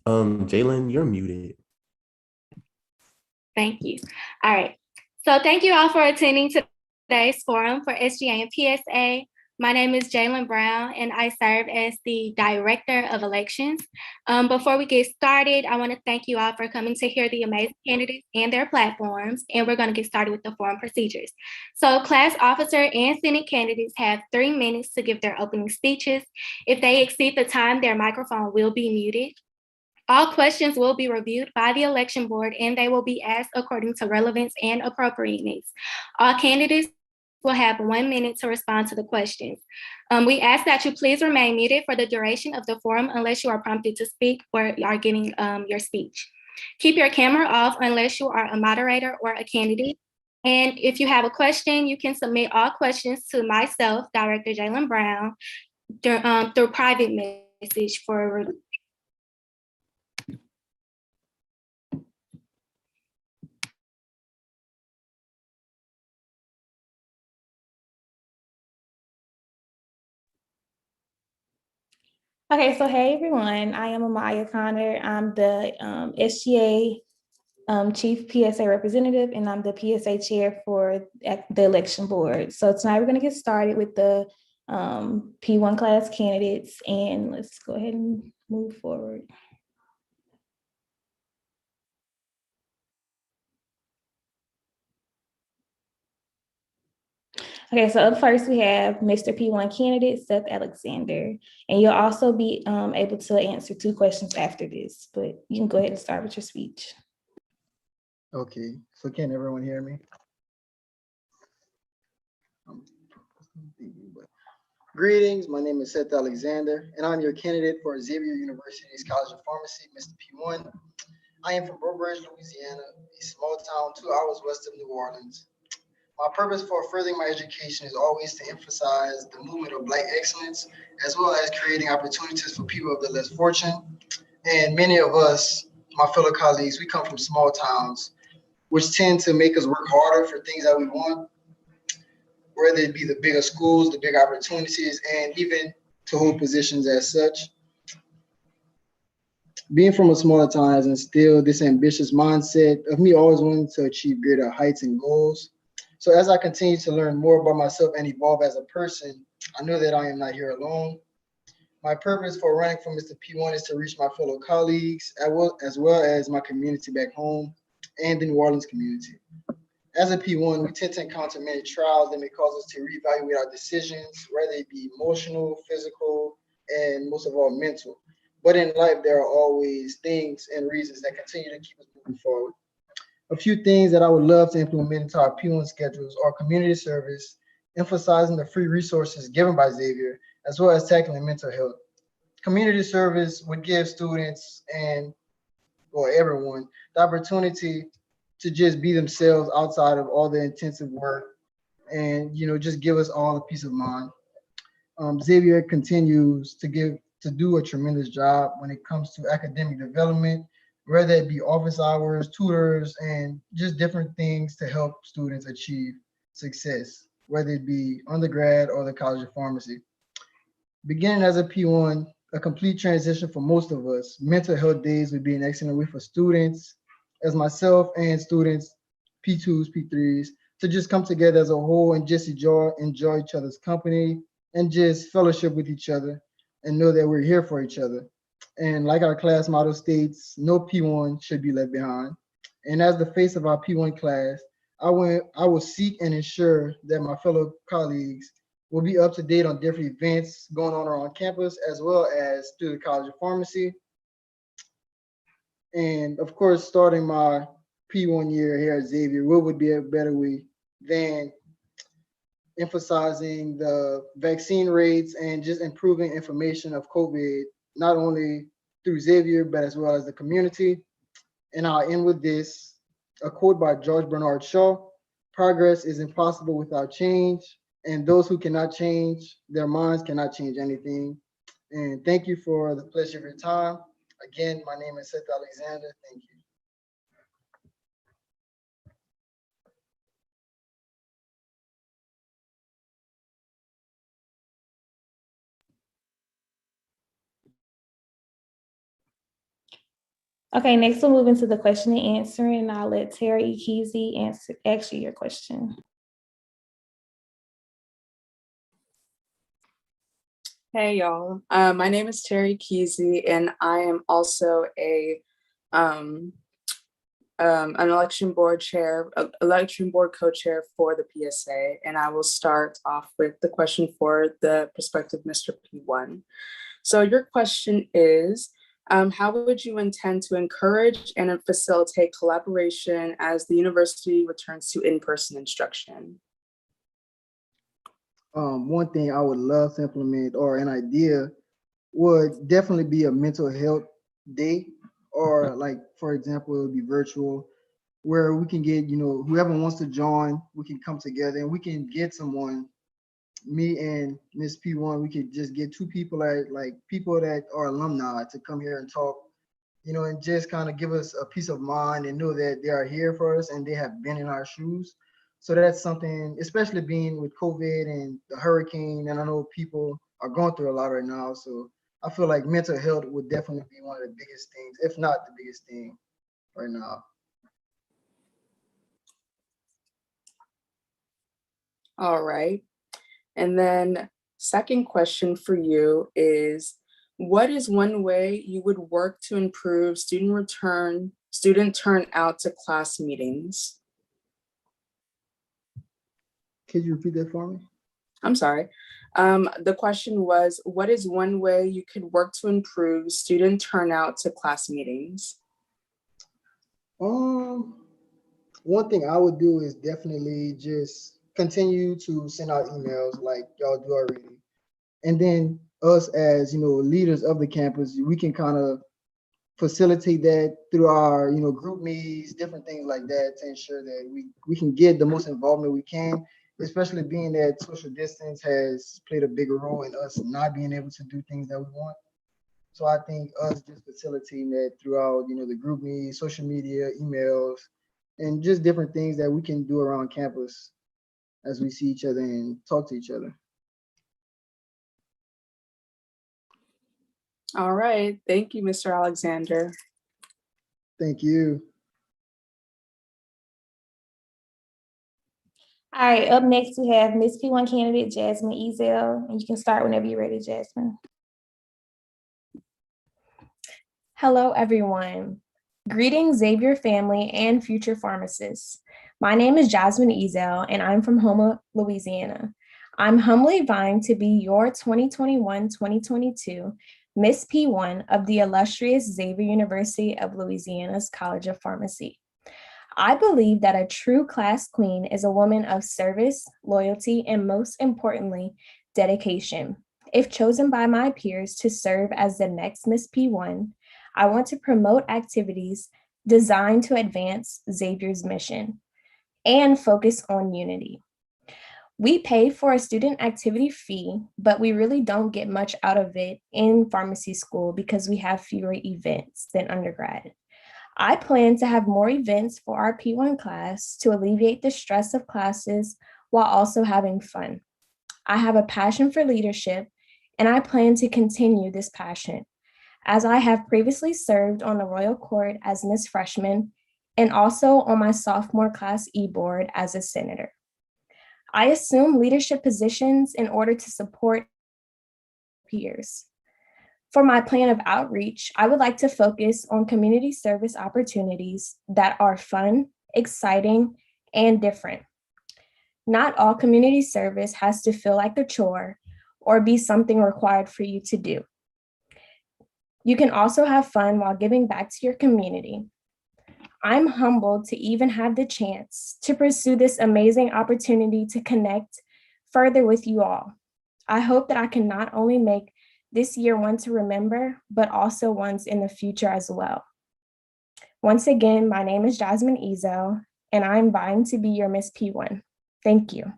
Jalen, you're muted. Thank you. All right. So thank you all for attending today's forum for SGA and PSA. My name is Jalen Brown, and I serve as the Director of Elections. Before we get started, I want to thank you all for coming to hear the amazing candidates and their platforms, and we're going to get started with the forum procedures. So class officer and Senate candidates have 3 minutes to give their opening speeches. If they exceed the time, their microphone will be muted. All questions will be reviewed by the election board and they will be asked according to relevance and appropriateness. All candidates will have 1 minute to respond to the questions. We ask that you please remain muted for the duration of the forum unless you are prompted to speak or are giving your speech. Keep your camera off unless you are a moderator or a candidate. And if you have a question, you can submit all questions to myself, Director Jalen Brown, through private message for Okay, so hey everyone, I am Amaya Connor. I'm the SGA Chief PSA Representative, and I'm the PSA Chair for the election board. So tonight we're gonna get started with the P1 class candidates, and let's go ahead and move forward. Okay, so up first we have Mr. P1 candidate, Seth Alexander. And you'll also be able to answer 2 questions after this, but you can go ahead and start with your speech. Okay, so can everyone hear me? Greetings, my name is Seth Alexander, and I'm your candidate for Xavier University's College of Pharmacy, Mr. P1. I am from Breaux Bridge, Louisiana, a small town 2 hours west of New Orleans. My purpose for furthering my education is always to emphasize the movement of Black excellence, as well as creating opportunities for people of the less fortunate. And many of us, my fellow colleagues, we come from small towns, which tend to make us work harder for things that we want, whether it be the bigger schools, the bigger opportunities, and even to hold positions as such. Being from a smaller town has instilled this ambitious mindset of me always wanting to achieve greater heights and goals. So as I continue to learn more about myself and evolve as a person, I know that I am not here alone. My purpose for running for Mr. P1 is to reach my fellow colleagues, as well as my community back home and the New Orleans community. As a P1, we tend to encounter many trials that may cause us to reevaluate our decisions, whether it be emotional, physical, and most of all, mental. But in life, there are always things and reasons that continue to keep us moving forward. A few things that I would love to implement into our P1 schedules are community service, emphasizing the free resources given by Xavier, as well as tackling mental health. Community service would give students and or everyone the opportunity to just be themselves outside of all the intensive work and just give us all a peace of mind. Xavier continues to do a tremendous job when it comes to academic development, whether it be office hours, tutors, and just different things to help students achieve success, whether it be undergrad or the College of Pharmacy. Beginning as a P1, a complete transition for most of us, mental health days would be an excellent way for students, as myself and students, P2s, P3s, to just come together as a whole and just enjoy each other's company and just fellowship with each other and know that we're here for each other. And like our class motto states, no P1 should be left behind. And as the face of our P1 class, I will seek and ensure that my fellow colleagues will be up to date on different events going on around campus, as well as through the College of Pharmacy. And of course, starting my P1 year here at Xavier, what would be a better way than emphasizing the vaccine rates and just improving information of COVID, not only through Xavier, but as well as the community. And I'll end with this, a quote by George Bernard Shaw: "Progress is impossible without change, and those who cannot change their minds cannot change anything." And thank you for the pleasure of your time. Again, my name is Seth Alexander. Thank you. Okay, next we'll move into the question and answering, and I'll let Terry Kesey ask you your question. Hey y'all, my name is Terry Kesey, and I am also an election board co-chair for the PSA. And I will start off with the question for the prospective Mr. P1. So your question is, how would you intend to encourage and facilitate collaboration as the university returns to in-person instruction? One thing I would love to implement, or an idea, would definitely be a mental health day, or like, for example, it would be virtual, where we can get, whoever wants to join, we can come together and we can get someone, me and Miss P1, we could just get two people like people that are alumni to come here and talk, and just kind of give us a peace of mind and know that they are here for us and they have been in our shoes. So that's something, especially being with COVID and the hurricane, and I know people are going through a lot right now. So I feel like mental health would definitely be one of the biggest things, if not the biggest thing right now. All right. And then second question for you is, what is one way you would work to improve student turnout to class meetings? Could you repeat that for me? I'm sorry. The question was, what is one way you could work to improve student turnout to class meetings? One thing I would do is definitely just continue to send out emails like y'all do already. And then us as, leaders of the campus, we can kind of facilitate that through our, group meetings, different things like that, to ensure that we can get the most involvement we can, especially being that social distance has played a bigger role in us not being able to do things that we want. So I think us just facilitating that throughout, the group meetings, social media, emails, and just different things that we can do around campus as we see each other and talk to each other. All right. Thank you, Mr. Alexander. Thank you. All right, up next we have Miss P1 candidate Jasmine Ezel, and you can start whenever you're ready, Jasmine. Hello, everyone. Greetings, Xavier family and future pharmacists. My name is Jasmine Ezel, and I'm from Houma, Louisiana. I'm humbly vying to be your 2021-2022 Miss P1 of the illustrious Xavier University of Louisiana's College of Pharmacy. I believe that a true class queen is a woman of service, loyalty, and most importantly, dedication. If chosen by my peers to serve as the next Miss P1, I want to promote activities designed to advance Xavier's mission and focus on unity. We pay for a student activity fee, but we really don't get much out of it in pharmacy school because we have fewer events than undergrad. I plan to have more events for our P1 class to alleviate the stress of classes while also having fun. I have a passion for leadership, and I plan to continue this passion, as I have previously served on the Royal Court as Miss Freshman and also on my sophomore class e-board as a senator. I assume leadership positions in order to support peers. For my plan of outreach, I would like to focus on community service opportunities that are fun, exciting, and different. Not all community service has to feel like a chore or be something required for you to do. You can also have fun while giving back to your community. I'm humbled to even have the chance to pursue this amazing opportunity to connect further with you all. I hope that I can not only make this year one to remember, but also ones in the future as well. Once again, my name is Jasmine Ezel, and I'm vying to be your Miss P1. Thank you.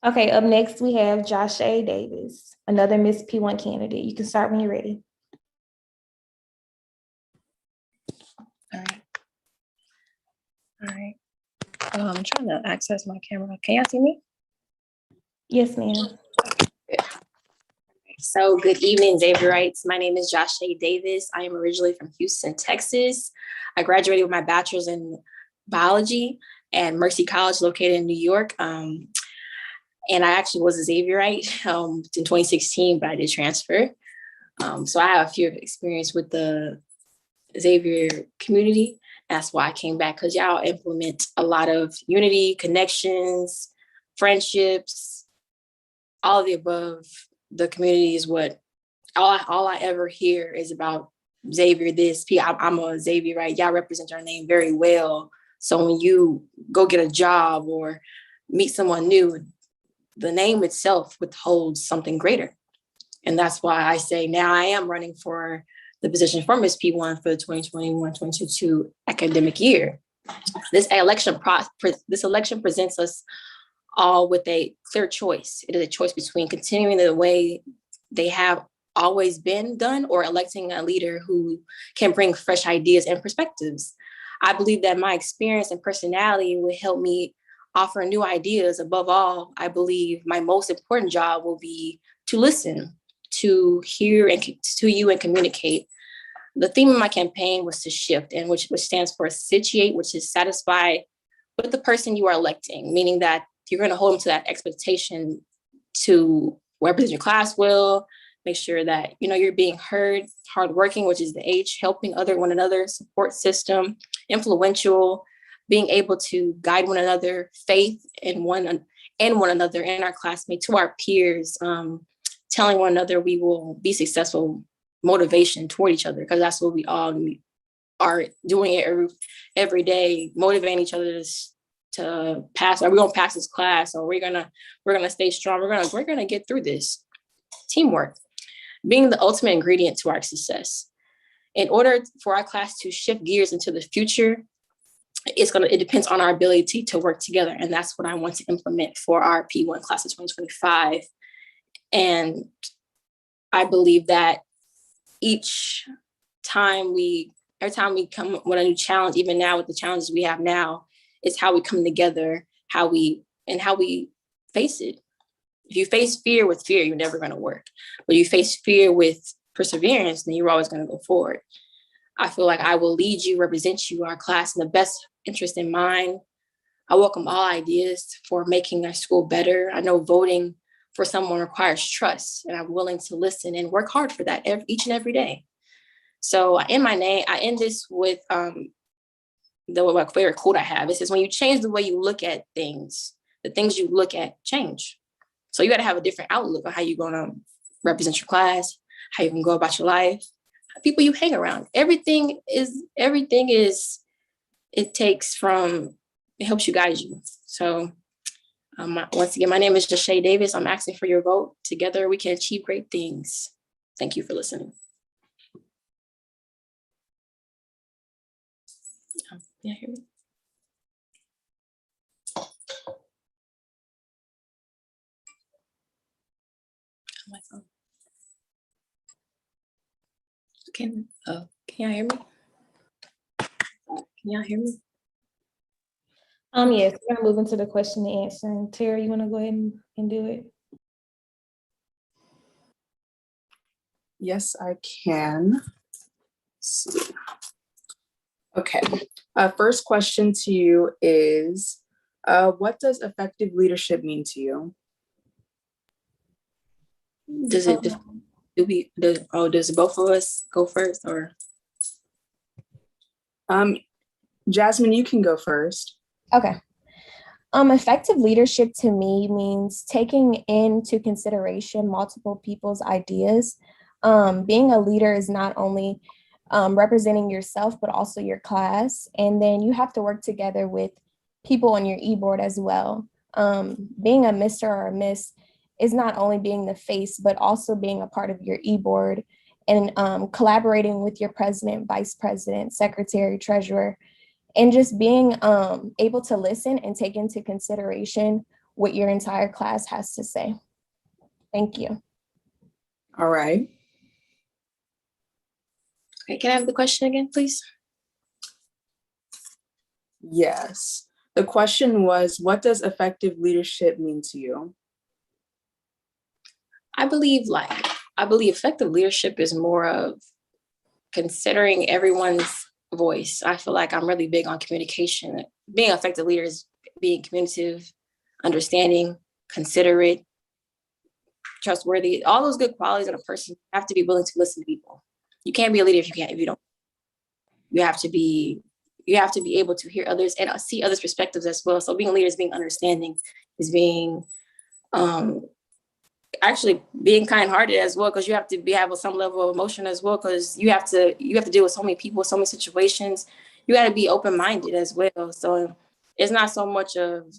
Okay, up next we have Josh A. Davis, another Miss P1 candidate. You can start when you're ready. All right. All right. I'm trying to access my camera. Can y'all see me? Yes, ma'am. So good evening, Xavierites. My name is Joshua Davis. I am originally from Houston, Texas. I graduated with my bachelor's in biology at Mercy College located in New York. And I actually was a Xavierite in 2016, but I did transfer. So I have a few experience with the Xavier community. That's why I came back, because y'all implement a lot of unity, connections, friendships, all of the above. The community is what all I ever hear is about Xavier this. I'm a Xavier, right? Y'all represent our name very well. So when you go get a job or meet someone new, the name itself withholds something greater. And that's why I say now I am running for the position for Miss P1 for the 2021-2022 academic year. This election presents us all with a clear choice. It is a choice between continuing the way they have always been done or electing a leader who can bring fresh ideas and perspectives. I believe that my experience and personality will help me offer new ideas. Above all, I believe my most important job will be to listen, to hear and to you and communicate. The theme of my campaign was to shift, and which stands for satiate, which is satisfied with the person you are electing, meaning that you're going to hold them to that expectation to represent your class well, make sure that you're being heard, hardworking, which is the H, helping one another, support system, influential, being able to guide one another, faith in one another, and our classmates, to our peers, telling one another we will be successful, motivation toward each other, because that's what we all are doing it every day, motivating each other to pass, or we're gonna pass this class, or we're gonna stay strong, we're gonna get through this. Teamwork, being the ultimate ingredient to our success. In order for our class to shift gears into the future, it depends on our ability to work together. And that's what I want to implement for our P1 class of 2025. And I believe that every time we come with a new challenge, even now with the challenges we have now, is how we come together, how we face it. If you face fear with fear, you're never going to work. But you face fear with perseverance, then you're always going to go forward. I feel like I will lead you, represent you, our class, in the best interest in mind. I welcome all ideas for making our school better. I know voting for someone requires trust, and I'm willing to listen and work hard for that each and every day. So I end this with the favorite quote I have. It says, when you change the way you look at things, the things you look at change. So you got to have a different outlook on how you're going to represent your class, how you can go about your life, people you hang around. Everything is, it helps you guide you. So once again, my name is Jashay Davis. I'm asking for your vote. Together we can achieve great things. Thank you for listening. Yeah, hear me. My phone. Can y'all hear me? Can y'all hear me? Yes, we're gonna move into the question and answer. And Tara, you wanna go ahead and do it? Yes, I can. Let's see. Okay. First question to you is, what does effective leadership mean to you? Does both of us go first, or? Jasmine, you can go first. Okay. Effective leadership to me means taking into consideration multiple people's ideas. Being a leader is not only representing yourself, but also your class. And then you have to work together with people on your e-board as well. Being a Mr. or a Miss is not only being the face, but also being a part of your e-board and collaborating with your president, vice president, secretary, treasurer, and just being able to listen and take into consideration what your entire class has to say. Thank you. All right. Okay, can I have the question again, please? Yes. The question was, what does effective leadership mean to you? I believe like I believe effective leadership is more of considering everyone's voice. I feel like I'm really big on communication. Being an effective leader is being communicative, understanding, considerate, trustworthy. All those good qualities in a person have to be willing to listen to people. You can't be a leader if you don't. You have to be able to hear others and see others' perspectives as well. So being a leader is being understanding, is being actually being kind-hearted as well, because you have to have some level of emotion as well, because you have to deal with so many people, so many situations. You got to be open-minded as well. So it's not so much of,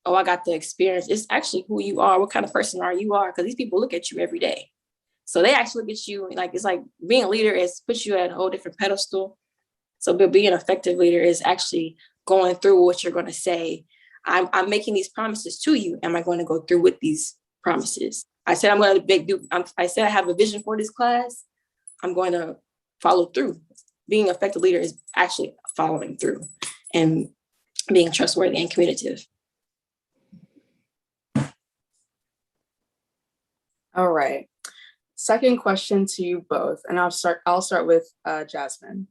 oh, I got the experience. It's actually who you are, what kind of person you are, because these people look at you every day. So they actually look at you like, it's like being a leader is puts you at a whole different pedestal. So being an effective leader is actually going through what you're going to say. I'm making these promises to you. Am I going to go through with these promises? I said I'm going to I said I have a vision for this class. I'm going to follow through. Being an effective leader is actually following through and being trustworthy and communicative. All right. Second question to you both, and I'll start with Jasmine.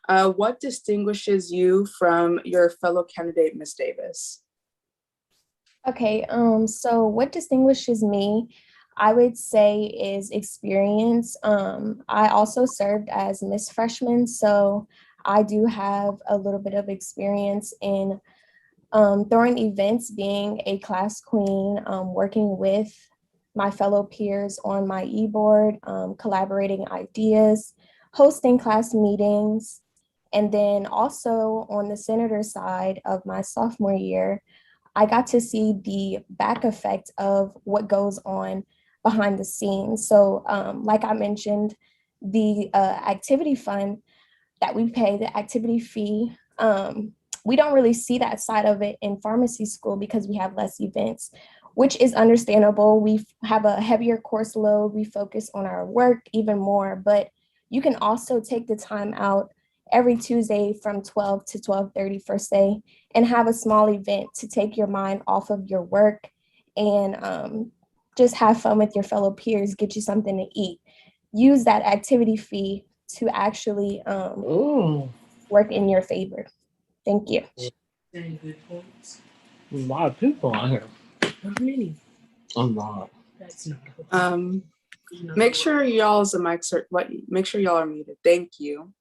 What distinguishes you from your fellow candidate, Ms. Davis? Okay, so what distinguishes me, I would say, is experience. I also served as Miss Freshman, so I do have a little bit of experience in throwing events, being a class queen, working with my fellow peers on my e-board, collaborating ideas, hosting class meetings, and then also on the senator side of my sophomore year, I got to see the back effect of what goes on behind the scenes. So like I mentioned, the activity fund that we pay, the activity fee, we don't really see that side of it in pharmacy school because we have less events, which is understandable. We have a heavier course load. We focus on our work even more, but you can also take the time out every Tuesday from 12 to 12:30 first day and have a small event to take your mind off of your work and just have fun with your fellow peers, get you something to eat. Use that activity fee to actually work in your favor. Thank you. Very good points. A lot of people on here. How many? A lot. That's not. Make sure y'all's mics are make sure y'all are muted. Thank you.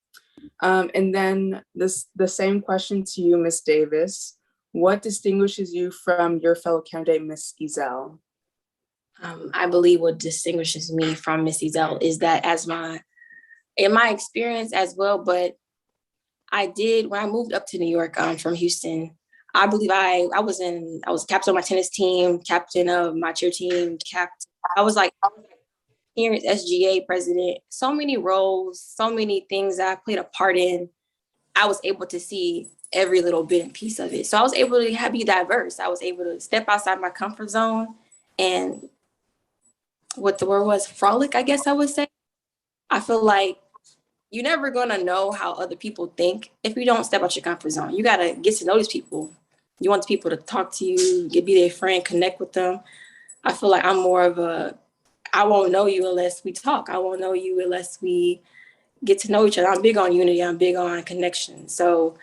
And then the same question to you, Ms. Davis. What distinguishes you from your fellow candidate, Ms. Ezel? I believe what distinguishes me from Miss Ezel is that in my experience as well, but when I moved up to New York from Houston, I believe I was captain of my tennis team, captain of my cheer team, I was here as SGA president, so many roles, so many things that I played a part in. I was able to see every little bit and piece of it. So I was able to be diverse. I was able to step outside my comfort zone and what the word was, frolic, I guess I would say. I feel like you're never gonna know how other people think if you don't step out your comfort zone. You gotta get to know these people. You want people to talk to you, be their friend, connect with them. I feel like I'm more of I won't know you unless we talk. I won't know you unless we get to know each other. I'm big on unity. I'm big on connection. So,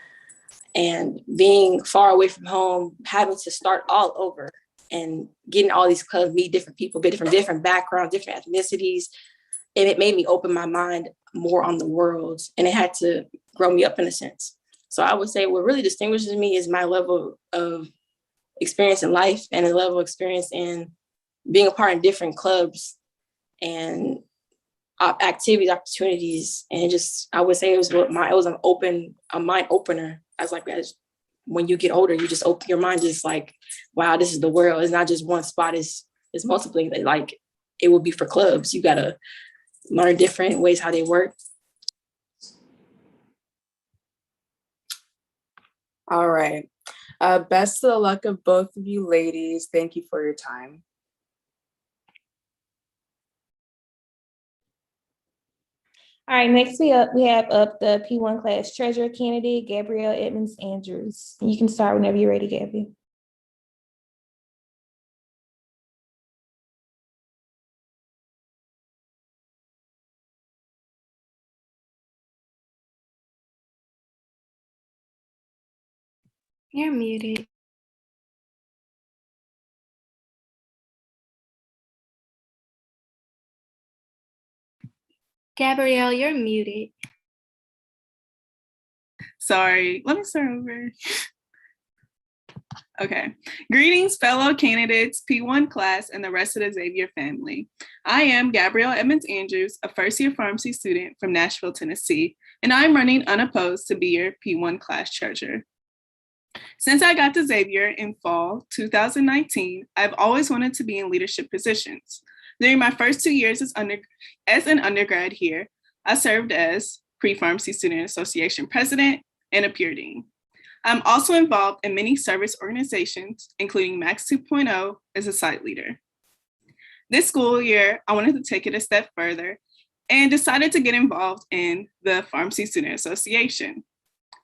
and being far away from home, having to start all over and getting all these clubs, meet different people, be from different backgrounds, different ethnicities. And it made me open my mind more on the world. And it had to grow me up in a sense. So I would say what really distinguishes me is my level of experience in life and a level of experience in being a part in different clubs and activities, opportunities. And I would say it was a mind opener. I was like, when you get older, you just open your mind, just like, wow, this is the world. It's not just one spot, it's multiple. Like it would be for clubs. You gotta learn different ways how they work. All right. Best of luck of both of you ladies. Thank you for your time. All right, next we have up the P1 class treasurer candidate, Gabrielle Edmonds Andrews. You can start whenever you're ready, Gabby. You're muted. Gabrielle, you're muted. Sorry, let me start over. Okay. Greetings, fellow candidates, P1 class, and the rest of the Xavier family. I am Gabrielle Edmonds Andrews, a first-year pharmacy student from Nashville, Tennessee, and I'm running unopposed to be your P1 class treasurer. Since I got to Xavier in fall 2019, I've always wanted to be in leadership positions. During my first 2 years as an undergrad here, I served as Pre-Pharmacy Student Association president and a peer dean. I'm also involved in many service organizations, including Max 2.0 as a site leader. This school year, I wanted to take it a step further and decided to get involved in the Pharmacy Student Association.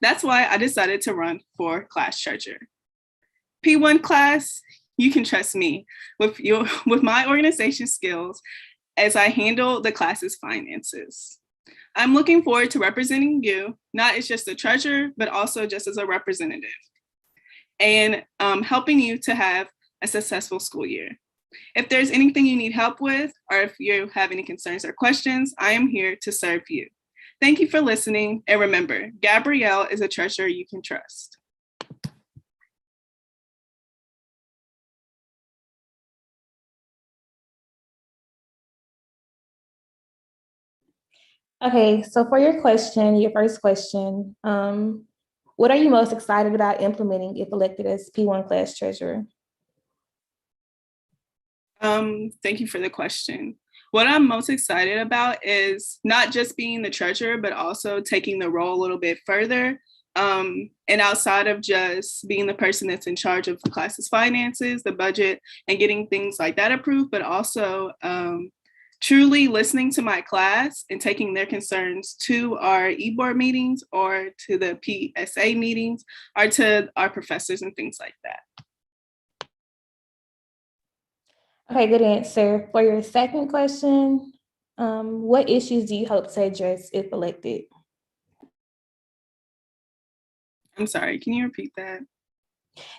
That's why I decided to run for class treasurer. P1 class, you can trust me with my organization skills as I handle the class's finances. I'm looking forward to representing you, not as just a treasurer, but also just as a representative, and helping you to have a successful school year. If there's anything you need help with, or if you have any concerns or questions, I am here to serve you. Thank you for listening, and remember, Gabrielle is a treasurer you can trust. Okay, so for your question, your first question, what are you most excited about implementing if elected as P1 class treasurer? Thank you for the question. What I'm most excited about is not just being the treasurer, but also taking the role a little bit further. And outside of just being the person that's in charge of the class's finances, the budget, and getting things like that approved, but also truly listening to my class and taking their concerns to our e-board meetings or to the PSA meetings or to our professors and things like that. Okay, good answer. For your second question, what issues do you hope to address if elected? I'm sorry, can you repeat that?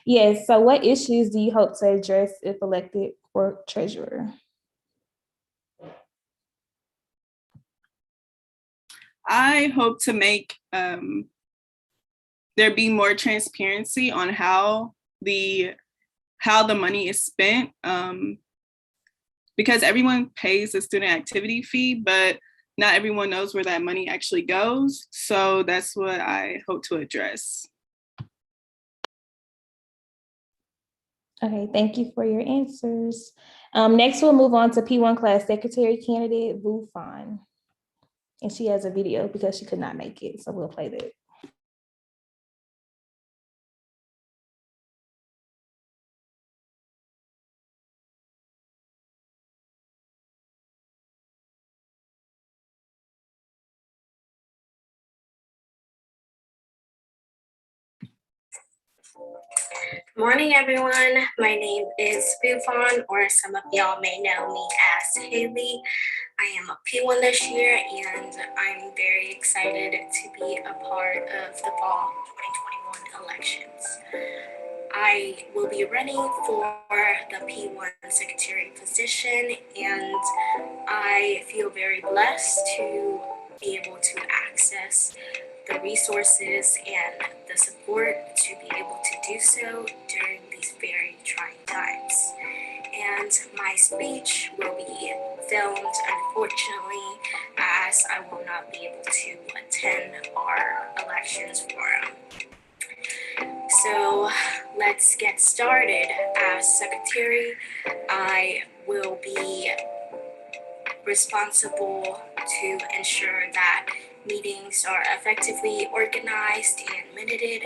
Yes, so what issues do you hope to address if elected for treasurer? I hope to make there be more transparency on how the money is spent, because everyone pays a student activity fee, but not everyone knows where that money actually goes. So that's what I hope to address. Okay, thank you for your answers. Next, we'll move on to P1 class secretary candidate, Vu Fan. And she has a video because she could not make it, so we'll play that. Morning, everyone. My name is Bufon, or some of y'all may know me as Haley. I am a P1 this year, and I'm very excited to be a part of the fall 2021 elections. I will be running for the P1 secretary position, and I feel very blessed to be able to access the resources and the support to be able to do so during these very trying times. And my speech will be filmed, unfortunately, as I will not be able to attend our elections forum. So let's get started. As secretary, I will be responsible to ensure that meetings are effectively organized and minuted.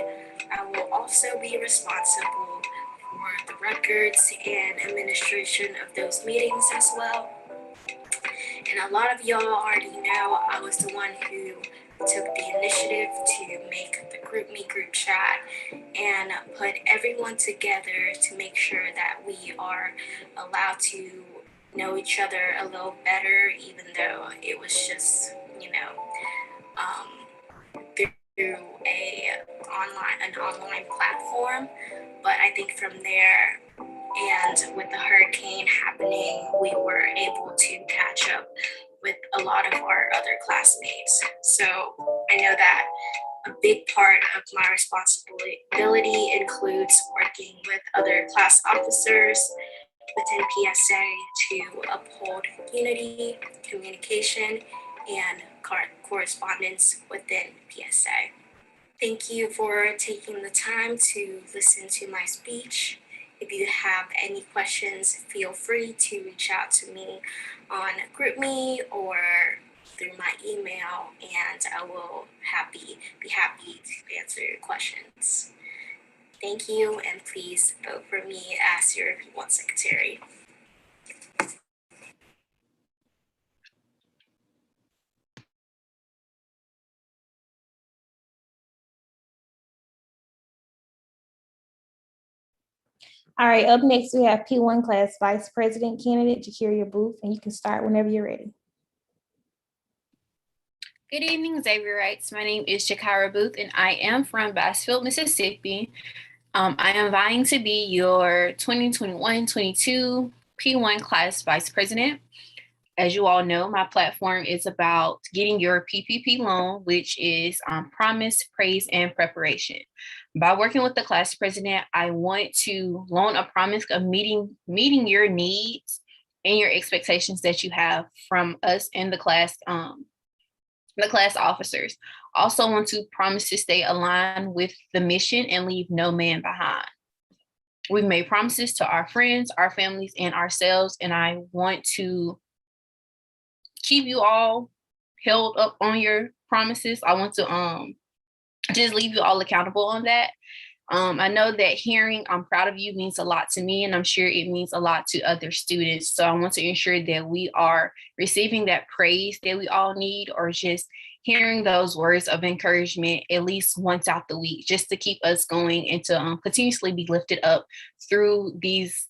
I will also be responsible for the records and administration of those meetings as well. And a lot of y'all already know I was the one who took the initiative to make the group chat and put everyone together to make sure that we are allowed to know each other a little better, even though it was just, an online platform. But I think from there, and with the hurricane happening, we were able to catch up with a lot of our other classmates. So I know that a big part of my responsibility includes working with other class officers within PSA to uphold unity, communication, and correspondence within PSA. Thank you for taking the time to listen to my speech. If you have any questions, feel free to reach out to me on GroupMe or through my email, and I will be happy to answer your questions. Thank you, and please vote for me as your P1 secretary. All right, up next, we have P1 class vice president candidate, Jakiria Booth, and you can start whenever you're ready. Good evening, Xavierites. My name is Jakira Booth, and I am from Bassfield, Mississippi. I am vying to be your 2021-22 P1 class vice president. As you all know, my platform is about getting your PPP loan, which is promise, praise, and preparation. By working with the class president, I want to loan a promise of meeting your needs and your expectations that you have from us and the class officers. Also want to promise to stay aligned with the mission and leave no man behind. We've made promises to our friends, our families, and ourselves, and I want to keep you all held up on your promises. I want to just leave you all accountable on that. I know that hearing I'm proud of you means a lot to me, and I'm sure it means a lot to other students. So I want to ensure that we are receiving that praise that we all need, or just hearing those words of encouragement at least once out the week, just to keep us going and to continuously be lifted up through these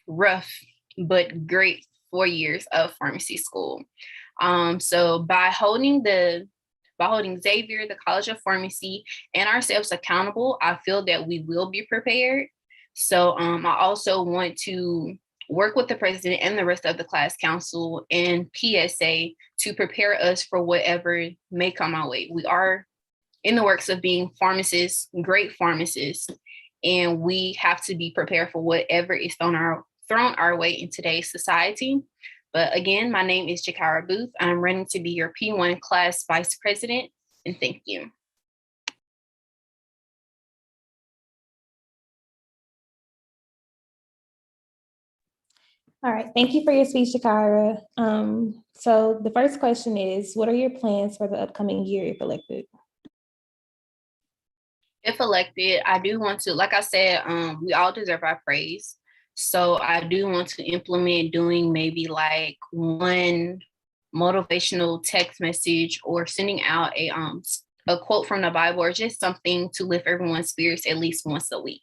rough but great 4 years of pharmacy school. So by holding Xavier, the College of Pharmacy, and ourselves accountable, I feel that we will be prepared. So I also want to work with the president and the rest of the class council and PSA to prepare us for whatever may come our way. We are in the works of being pharmacists, great pharmacists, and we have to be prepared for whatever is thrown our way in today's society. But again, my name is Jakira Booth. I'm running to be your P1 class vice president, and thank you. All right, thank you for your speech, Jakira. So the first question is, what are your plans for the upcoming year if elected? If elected, I do want to, like I said, we all deserve our praise. So I do want to implement doing maybe like one motivational text message or sending out a quote from the Bible, or just something to lift everyone's spirits at least once a week.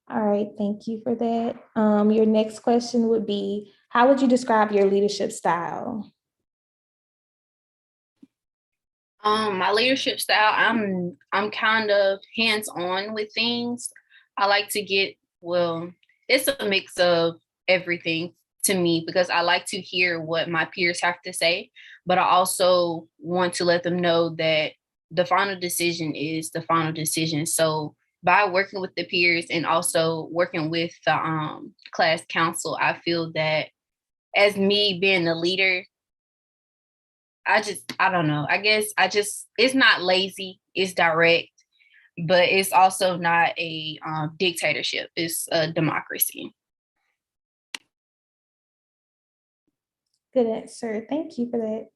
All right, thank you for that. Your next question would be, how would you describe your leadership style? My leadership style, I'm kind of hands-on with things. I like to it's a mix of everything to me, because I like to hear what my peers have to say, but I also want to let them know that the final decision is the final decision. So by working with the peers and also working with the class council, I feel that as me being the leader, I don't know. I guess it's not lazy, it's direct, but it's also not a dictatorship. It's a democracy. Good answer. Thank you for that.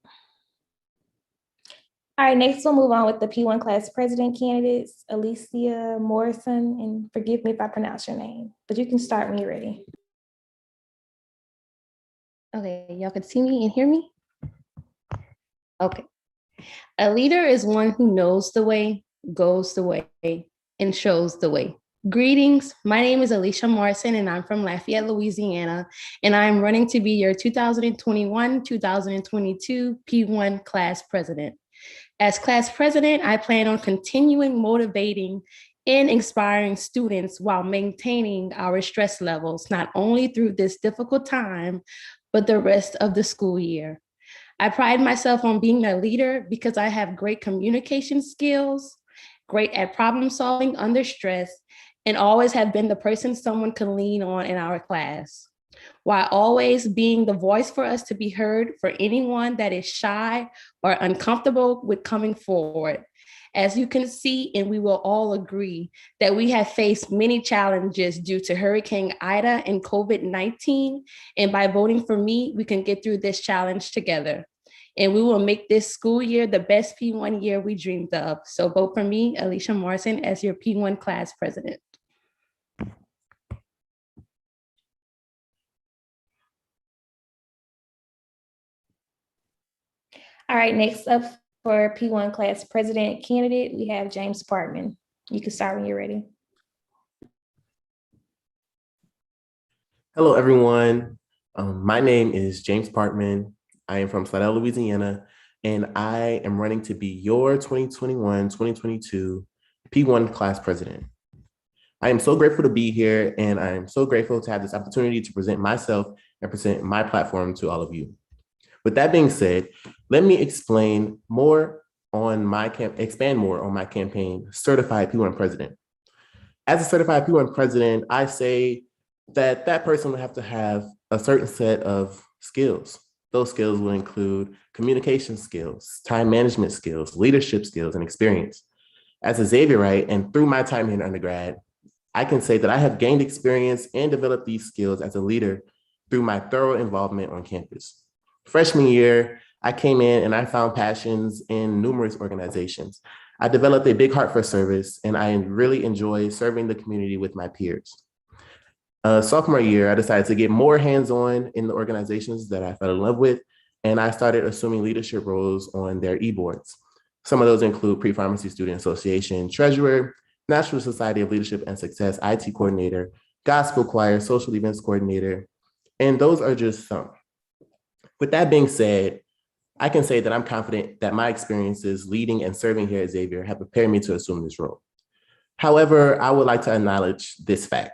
All right, next we'll move on with the P1 class president candidates, Alicia Morrison, and forgive me if I pronounce your name, but you can start when you're ready. Okay, y'all can see me and hear me? Okay. A leader is one who knows the way, goes the way, and shows the way. Greetings, my name is Alicia Morrison and I'm from Lafayette, Louisiana, and I'm running to be your 2021-2022 P1 class president. As class president, I plan on continuing motivating and inspiring students while maintaining our stress levels, not only through this difficult time, but the rest of the school year. I pride myself on being a leader because I have great communication skills, great at problem solving under stress, and always have been the person someone can lean on in our class, while always being the voice for us to be heard for anyone that is shy or uncomfortable with coming forward. As you can see, and we will all agree, that we have faced many challenges due to Hurricane Ida and COVID-19, and by voting for me, we can get through this challenge together. And we will make this school year the best P1 year we dreamed of. So vote for me, Alicia Morrison, as your P1 class president. All right, next up for P1 class president candidate, we have James Parkman. You can start when you're ready. Hello, everyone. My name is James Parkman. I am from Slidell, Louisiana, and I am running to be your 2021-2022 P1 class president. I am so grateful to be here, and I am so grateful to have this opportunity to present myself and present my platform to all of you. With that being said, let me expand more on my campaign, Certified P1 President. As a certified P1 president, I say that that person would have to have a certain set of skills. Those skills will include communication skills, time management skills, leadership skills, and experience. As a Xavierite, and through my time here in undergrad, I can say that I have gained experience and developed these skills as a leader through my thorough involvement on campus. Freshman year, I came in and I found passions in numerous organizations. I developed a big heart for service, and I really enjoy serving the community with my peers. Sophomore year, I decided to get more hands-on in the organizations that I fell in love with, and I started assuming leadership roles on their e-boards. Some of those include Pre-Pharmacy Student Association Treasurer, National Society of Leadership and Success IT Coordinator, Gospel Choir Social Events Coordinator, and those are just some. With that being said, I can say that I'm confident that my experiences leading and serving here at Xavier have prepared me to assume this role. However, I would like to acknowledge this fact.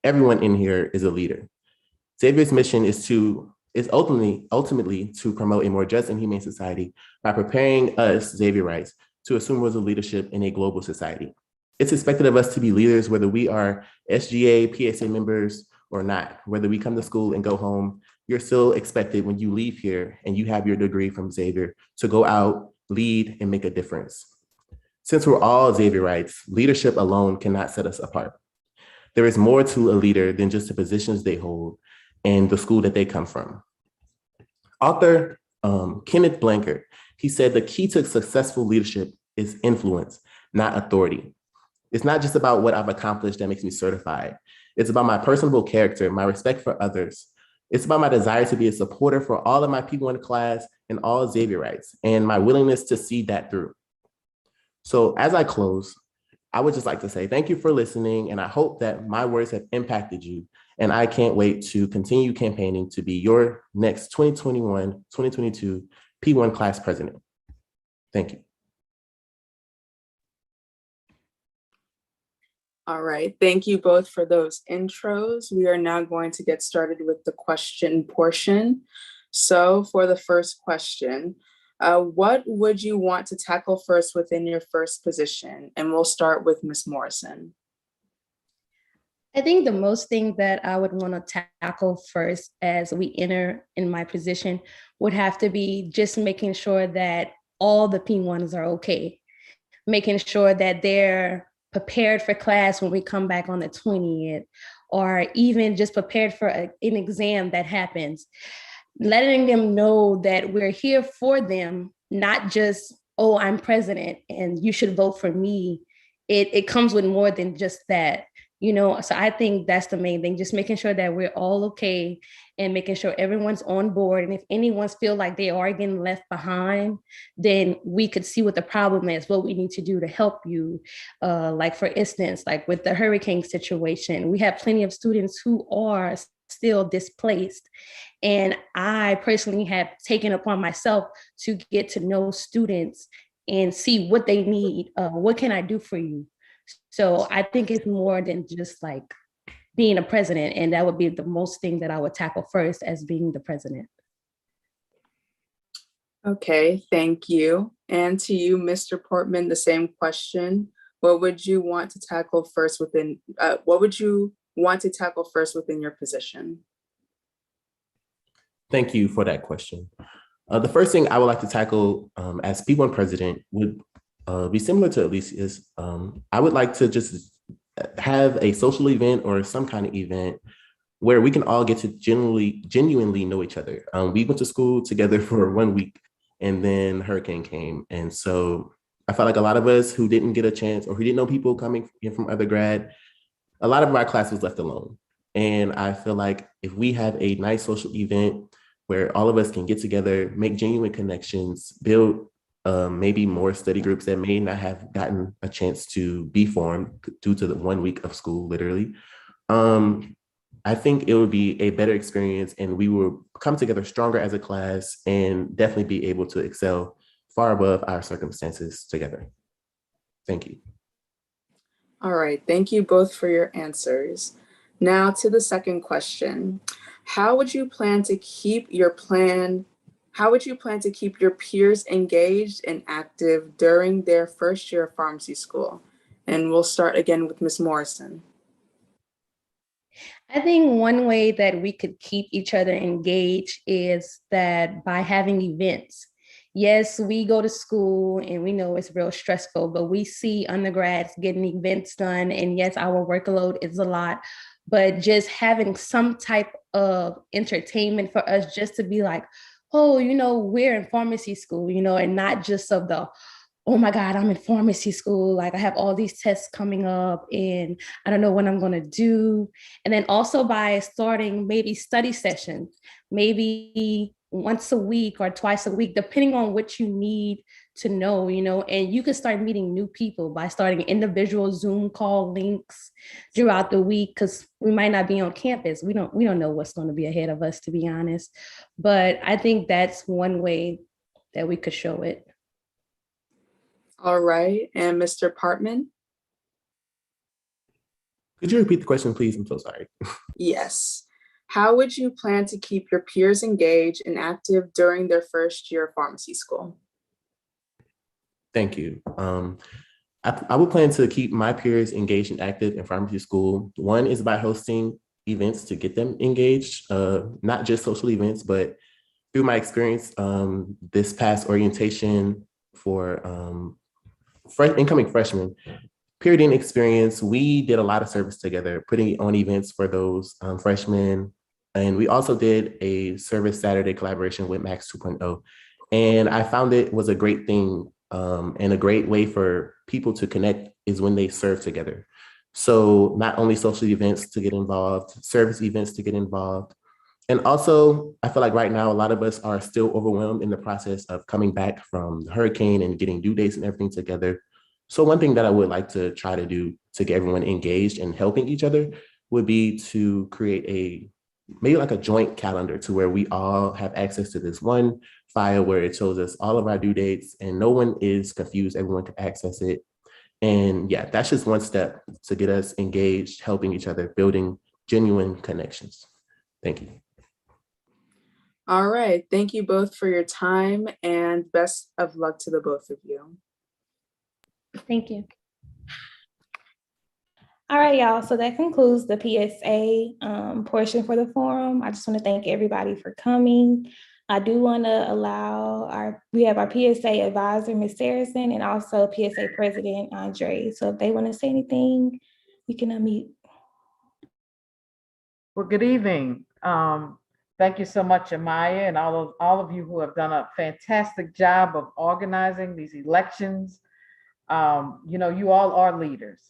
Everyone in here is a leader. Xavier's mission is ultimately to promote a more just and humane society by preparing us, Xavierites, to assume roles of leadership in a global society. It's expected of us to be leaders, whether we are SGA, PSA members or not. Whether we come to school and go home, you're still expected when you leave here and you have your degree from Xavier to go out, lead, and make a difference. Since we're all Xavierites, leadership alone cannot set us apart. There is more to a leader than just the positions they hold and the school that they come from. Author Kenneth Blanchard, he said the key to successful leadership is influence, not authority. It's not just about what I've accomplished that makes me certified. It's about my personable character, my respect for others. It's about my desire to be a supporter for all of my P1 class and all Xavierites, and my willingness to see that through. So as I close, I would just like to say thank you for listening, and I hope that my words have impacted you, and I can't wait to continue campaigning to be your next 2021-2022 P1 class president. Thank you. All right, thank you both for those intros. We are now going to get started with the question portion. So for the first question, what would you want to tackle first within your first position? And we'll start with Ms. Morrison. I think the most thing that I would want to tackle first as we enter in my position would have to be just making sure that all the P1s are okay, making sure that they're prepared for class when we come back on the 20th, or even just prepared for an exam that happens. Letting them know that we're here for them, not just, oh, I'm president and you should vote for me. It comes with more than just that. So I think that's the main thing, just making sure that we're all okay and making sure everyone's on board. And if anyone's feel like they are getting left behind, then we could see what the problem is, what we need to do to help you. Like for instance, like with the hurricane situation, we have plenty of students who are still displaced. And I personally have taken upon myself to get to know students and see what they need. What can I do for you? So I think it's more than just like being a president. And that would be the most thing that I would tackle first as being the president. Okay, thank you. And to you, Mr. Portman, the same question. What would you want to tackle first within your position? Thank you for that question. The first thing I would like to tackle as P1 president would be similar to Alicia's. I would like to just have a social event or some kind of event where we can all get to genuinely know each other. We went to school together for 1 week and then hurricane came. And so I felt like a lot of us who didn't get a chance or who didn't know people coming in from undergrad, a lot of our class was left alone. And I feel like if we have a nice social event where all of us can get together, make genuine connections, build maybe more study groups that may not have gotten a chance to be formed due to the 1 week of school, literally. I think it would be a better experience and we will come together stronger as a class and definitely be able to excel far above our circumstances together. Thank you. All right, thank you both for your answers. Now to the second question. How would you plan to keep your peers engaged and active during their first year of pharmacy school? And we'll start again with Ms. Morrison. I think one way that we could keep each other engaged is that by having events. Yes, we go to school and we know it's real stressful, but we see undergrads getting events done. And yes, our workload is a lot, but just having some type of entertainment for us just to be like, oh, we're in pharmacy school, and not just of the, oh my God, I'm in pharmacy school. Like I have all these tests coming up and I don't know what I'm going to do. And then also by starting maybe study sessions, maybe once a week or twice a week, depending on what you need to know, and you can start meeting new people by starting individual Zoom call links throughout the week, because we might not be on campus. We don't know what's going to be ahead of us, to be honest. But I think that's one way that we could show it. All right, and Mr. Partman? Could you repeat the question, please? I'm so sorry. Yes. How would you plan to keep your peers engaged and active during their first year of pharmacy school? Thank you. I would plan to keep my peers engaged and active in pharmacy school. One is by hosting events to get them engaged, not just social events, but through my experience this past orientation for incoming freshmen, period in experience, we did a lot of service together, putting on events for those freshmen. And we also did a service Saturday collaboration with Max 2.0. And I found it was a great thing and a great way for people to connect is when they serve together. So not only social events to get involved, service events to get involved. And also, I feel like right now, a lot of us are still overwhelmed in the process of coming back from the hurricane and getting due dates and everything together. So one thing that I would like to try to do to get everyone engaged and helping each other would be to create maybe like a joint calendar to where we all have access to this one file where it shows us all of our due dates and no one is confused, everyone can access it. And yeah, that's just one step to get us engaged, helping each other, building genuine connections. Thank you. All right, thank you both for your time and best of luck to the both of you. Thank you. All right, y'all. So that concludes the PSA portion for the forum. I just want to thank everybody for coming. I do want to we have our PSA advisor, Ms. Saracen, and also PSA president, Andre. So if they want to say anything, you can unmute. Well, good evening. Thank you so much, Amaya, and all of you who have done a fantastic job of organizing these elections. You all are leaders.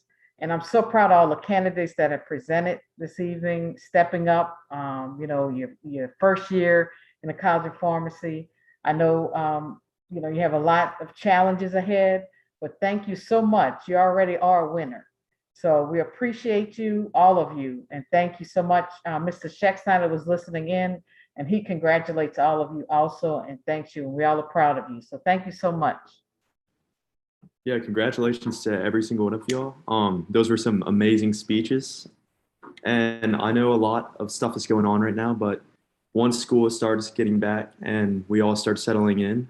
And I'm so proud of all the candidates that have presented this evening, stepping up, your first year in the College of Pharmacy. I know, you have a lot of challenges ahead, but thank you so much. You already are a winner. So we appreciate you, all of you, and thank you so much. Mr. Scheck was listening in, and he congratulates all of you also, and thanks you. And we all are proud of you. So thank you so much. Yeah, congratulations to every single one of y'all. Those were some amazing speeches. And I know a lot of stuff is going on right now, but once school starts getting back and we all start settling in,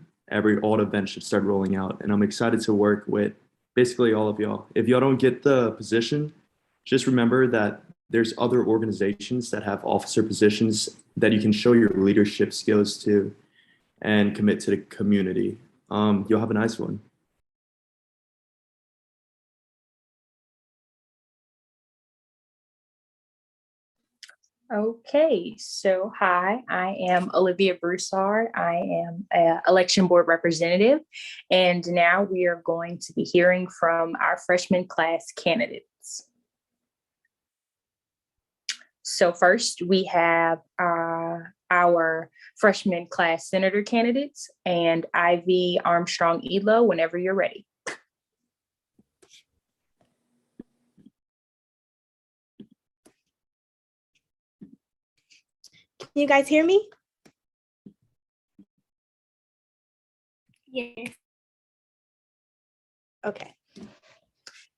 all the events should start rolling out. And I'm excited to work with basically all of y'all. If y'all don't get the position, just remember that there's other organizations that have officer positions that you can show your leadership skills to and commit to the community. You'll have a nice one. Okay, so hi, I am Olivia Broussard. I am an election board representative, and now we are going to be hearing from our freshman class candidates. So first, we have our freshman class senator candidates, and Ivy Armstrong Elo, whenever you're ready. Can you guys hear me? Yes. Okay.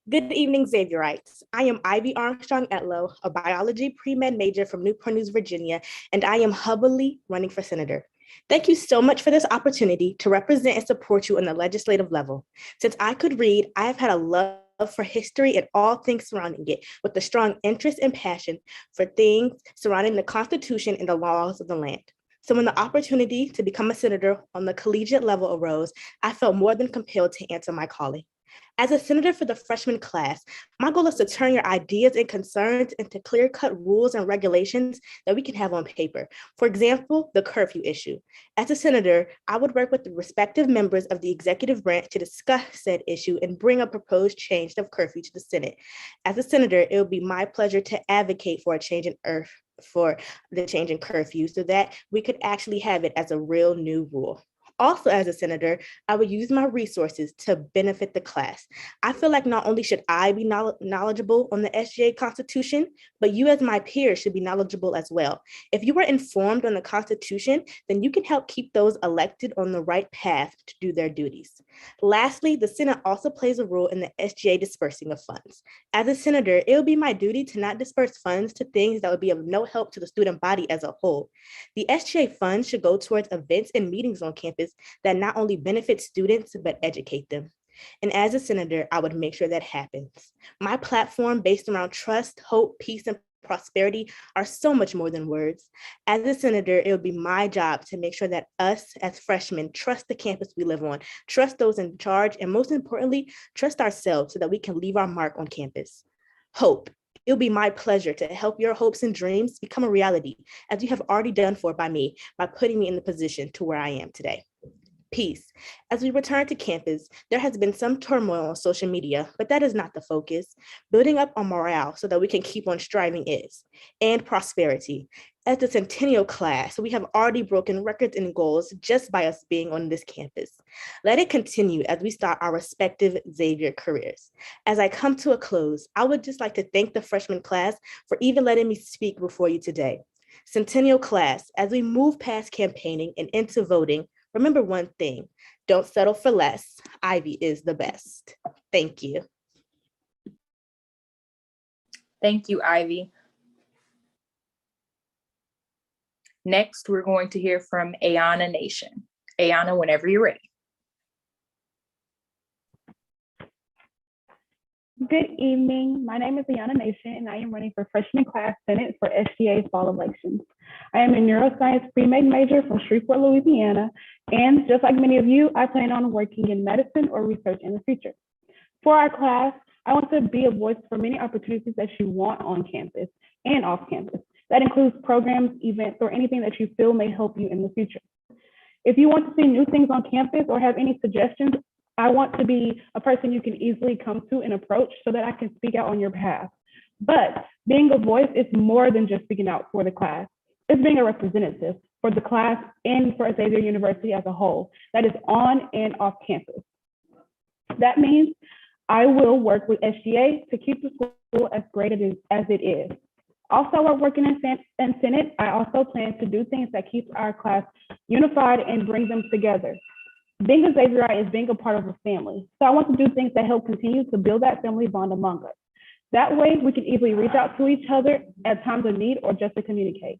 Good evening, Xavierites. I am Ivy Armstrong Etlow, a biology pre-med major from Newport News, Virginia, and I am humbly running for senator. Thank you so much for this opportunity to represent and support you on the legislative level. Since I could read, I have had a love for history and all things surrounding it, with a strong interest and passion for things surrounding the Constitution and the laws of the land. So when the opportunity to become a senator on the collegiate level arose, I felt more than compelled to answer my calling. As a senator for the freshman class, my goal is to turn your ideas and concerns into clear-cut rules and regulations that we can have on paper. For example, the curfew issue. As a senator, I would work with the respective members of the executive branch to discuss said issue and bring a proposed change of curfew to the Senate. As a senator, it would be my pleasure to advocate for a change in curfew so that we could actually have it as a real new rule. Also, as a senator, I would use my resources to benefit the class. I feel like not only should I be knowledgeable on the SGA Constitution, but you as my peers should be knowledgeable as well. If you are informed on the Constitution, then you can help keep those elected on the right path to do their duties. Lastly, the Senate also plays a role in the SGA dispersing of funds. As a senator, it will be my duty to not disperse funds to things that would be of no help to the student body as a whole. The SGA funds should go towards events and meetings on campus that not only benefit students, but educate them. And as a senator, I would make sure that happens. My platform based around trust, hope, peace, and prosperity are so much more than words. As a senator, it would be my job to make sure that us as freshmen trust the campus we live on, trust those in charge, and most importantly, trust ourselves so that we can leave our mark on campus. Hope. It'll be my pleasure to help your hopes and dreams become a reality, as you have already done by me by putting me in the position to where I am today. Peace. As we return to campus, there has been some turmoil on social media, but that is not the focus. Building up on morale so that we can keep on striving is. And prosperity. As the Centennial class, we have already broken records and goals just by us being on this campus. Let it continue as we start our respective Xavier careers. As I come to a close, I would just like to thank the freshman class for even letting me speak before you today. Centennial class, as we move past campaigning and into voting, remember one thing, don't settle for less. Ivy is the best. Thank you. Thank you, Ivy. Next, we're going to hear from Ayana Nation. Ayana, whenever you're ready. Good evening. My name is Ayana Nation, and I am running for freshman class Senate for SGA's fall elections. I am a neuroscience pre-med major from Shreveport, Louisiana, and just like many of you, I plan on working in medicine or research in the future. For our class, I want to be a voice for many opportunities that you want on campus and off campus. That includes programs, events, or anything that you feel may help you in the future. If you want to see new things on campus or have any suggestions I want to be a person you can easily come to and approach so that I can speak out on your behalf. But being a voice is more than just speaking out for the class. It's being a representative for the class and for Xavier University as a whole that is on and off campus. That means I will work with SGA to keep the school as great as it is. Also, while working in Senate, I also plan to do things that keep our class unified and bring them together. Being a Xavierite is being a part of a family. So I want to do things that help continue to build that family bond among us. That way, we can easily reach out to each other at times of need or just to communicate.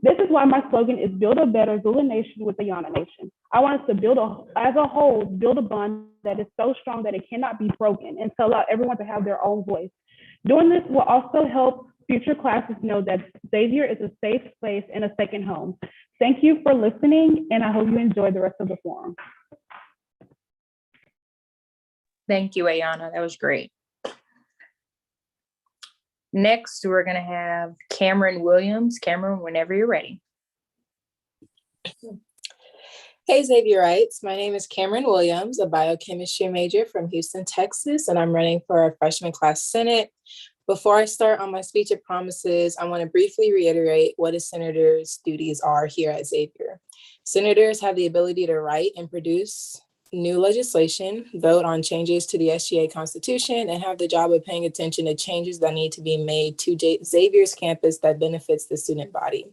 This is why my slogan is build a better Zulu nation with the Yana Nation. I want us to as a whole, build a bond that is so strong that it cannot be broken and to allow everyone to have their own voice. Doing this will also help future classes know that Xavier is a safe place and a second home. Thank you for listening, and I hope you enjoy the rest of the forum. Thank you, Ayana. That was great. Next, we're going to have Cameron Williams. Cameron, whenever you're ready. Hey, Xavierites. My name is Cameron Williams, a biochemistry major from Houston, Texas, and I'm running for our freshman class Senate. Before I start on my speech of promises, I want to briefly reiterate what a senator's duties are here at Xavier. Senators have the ability to write and produce new legislation, vote on changes to the SGA Constitution, and have the job of paying attention to changes that need to be made to Xavier's campus that benefits the student body.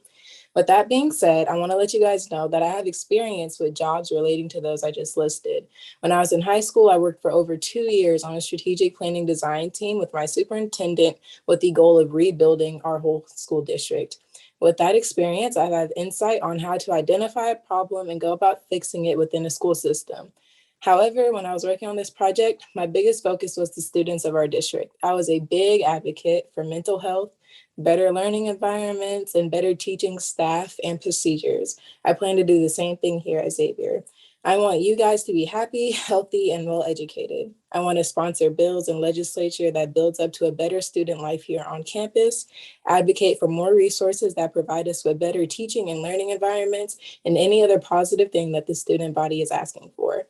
With that being said, I want to let you guys know that I have experience with jobs relating to those I just listed. When I was in high school, I worked for over 2 years on a strategic planning design team with my superintendent with the goal of rebuilding our whole school district. With that experience, I have insight on how to identify a problem and go about fixing it within a school system. However, when I was working on this project, my biggest focus was the students of our district. I was a big advocate for mental health, better learning environments, and better teaching staff and procedures. I plan to do the same thing here at Xavier. I want you guys to be happy, healthy, and well-educated. I want to sponsor bills and legislature that builds up to a better student life here on campus, advocate for more resources that provide us with better teaching and learning environments, and any other positive thing that the student body is asking for.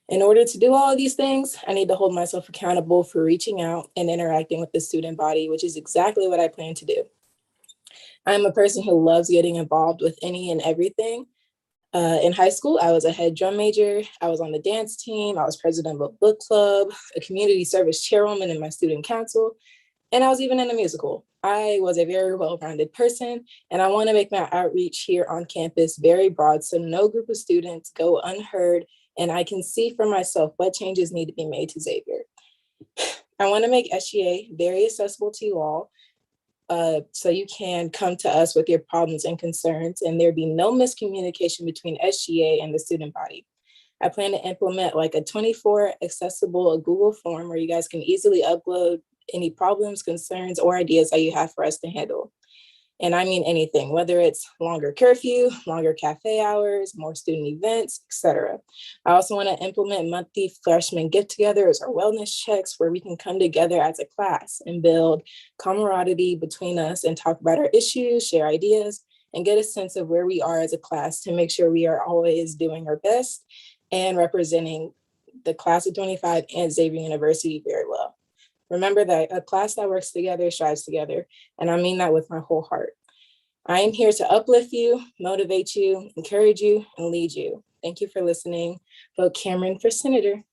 In order to do all of these things, I need to hold myself accountable for reaching out and interacting with the student body, which is exactly what I plan to do. I'm a person who loves getting involved with any and everything. In high school, I was a head drum major. I was on the dance team. I was president of a book club, a community service chairwoman in my student council, and I was even in a musical. I was a very well-rounded person, and I want to make my outreach here on campus very broad so no group of students go unheard, and I can see for myself what changes need to be made to Xavier. I want to make SGA very accessible to you all, so you can come to us with your problems and concerns, and there be no miscommunication between SGA and the student body. I plan to implement like a 24 accessible Google form where you guys can easily upload any problems, concerns, or ideas that you have for us to handle. And I mean anything, whether it's longer curfew, longer cafe hours, more student events, etc. I also want to implement monthly freshman get-togethers or wellness checks where we can come together as a class and build camaraderie between us and talk about our issues, share ideas, and get a sense of where we are as a class to make sure we are always doing our best and representing the class of 25 and Xavier University very well. Remember that a class that works together strives together, and I mean that with my whole heart. I am here to uplift you, motivate you, encourage you, and lead you. Thank you for listening. Vote Cameron for Senator.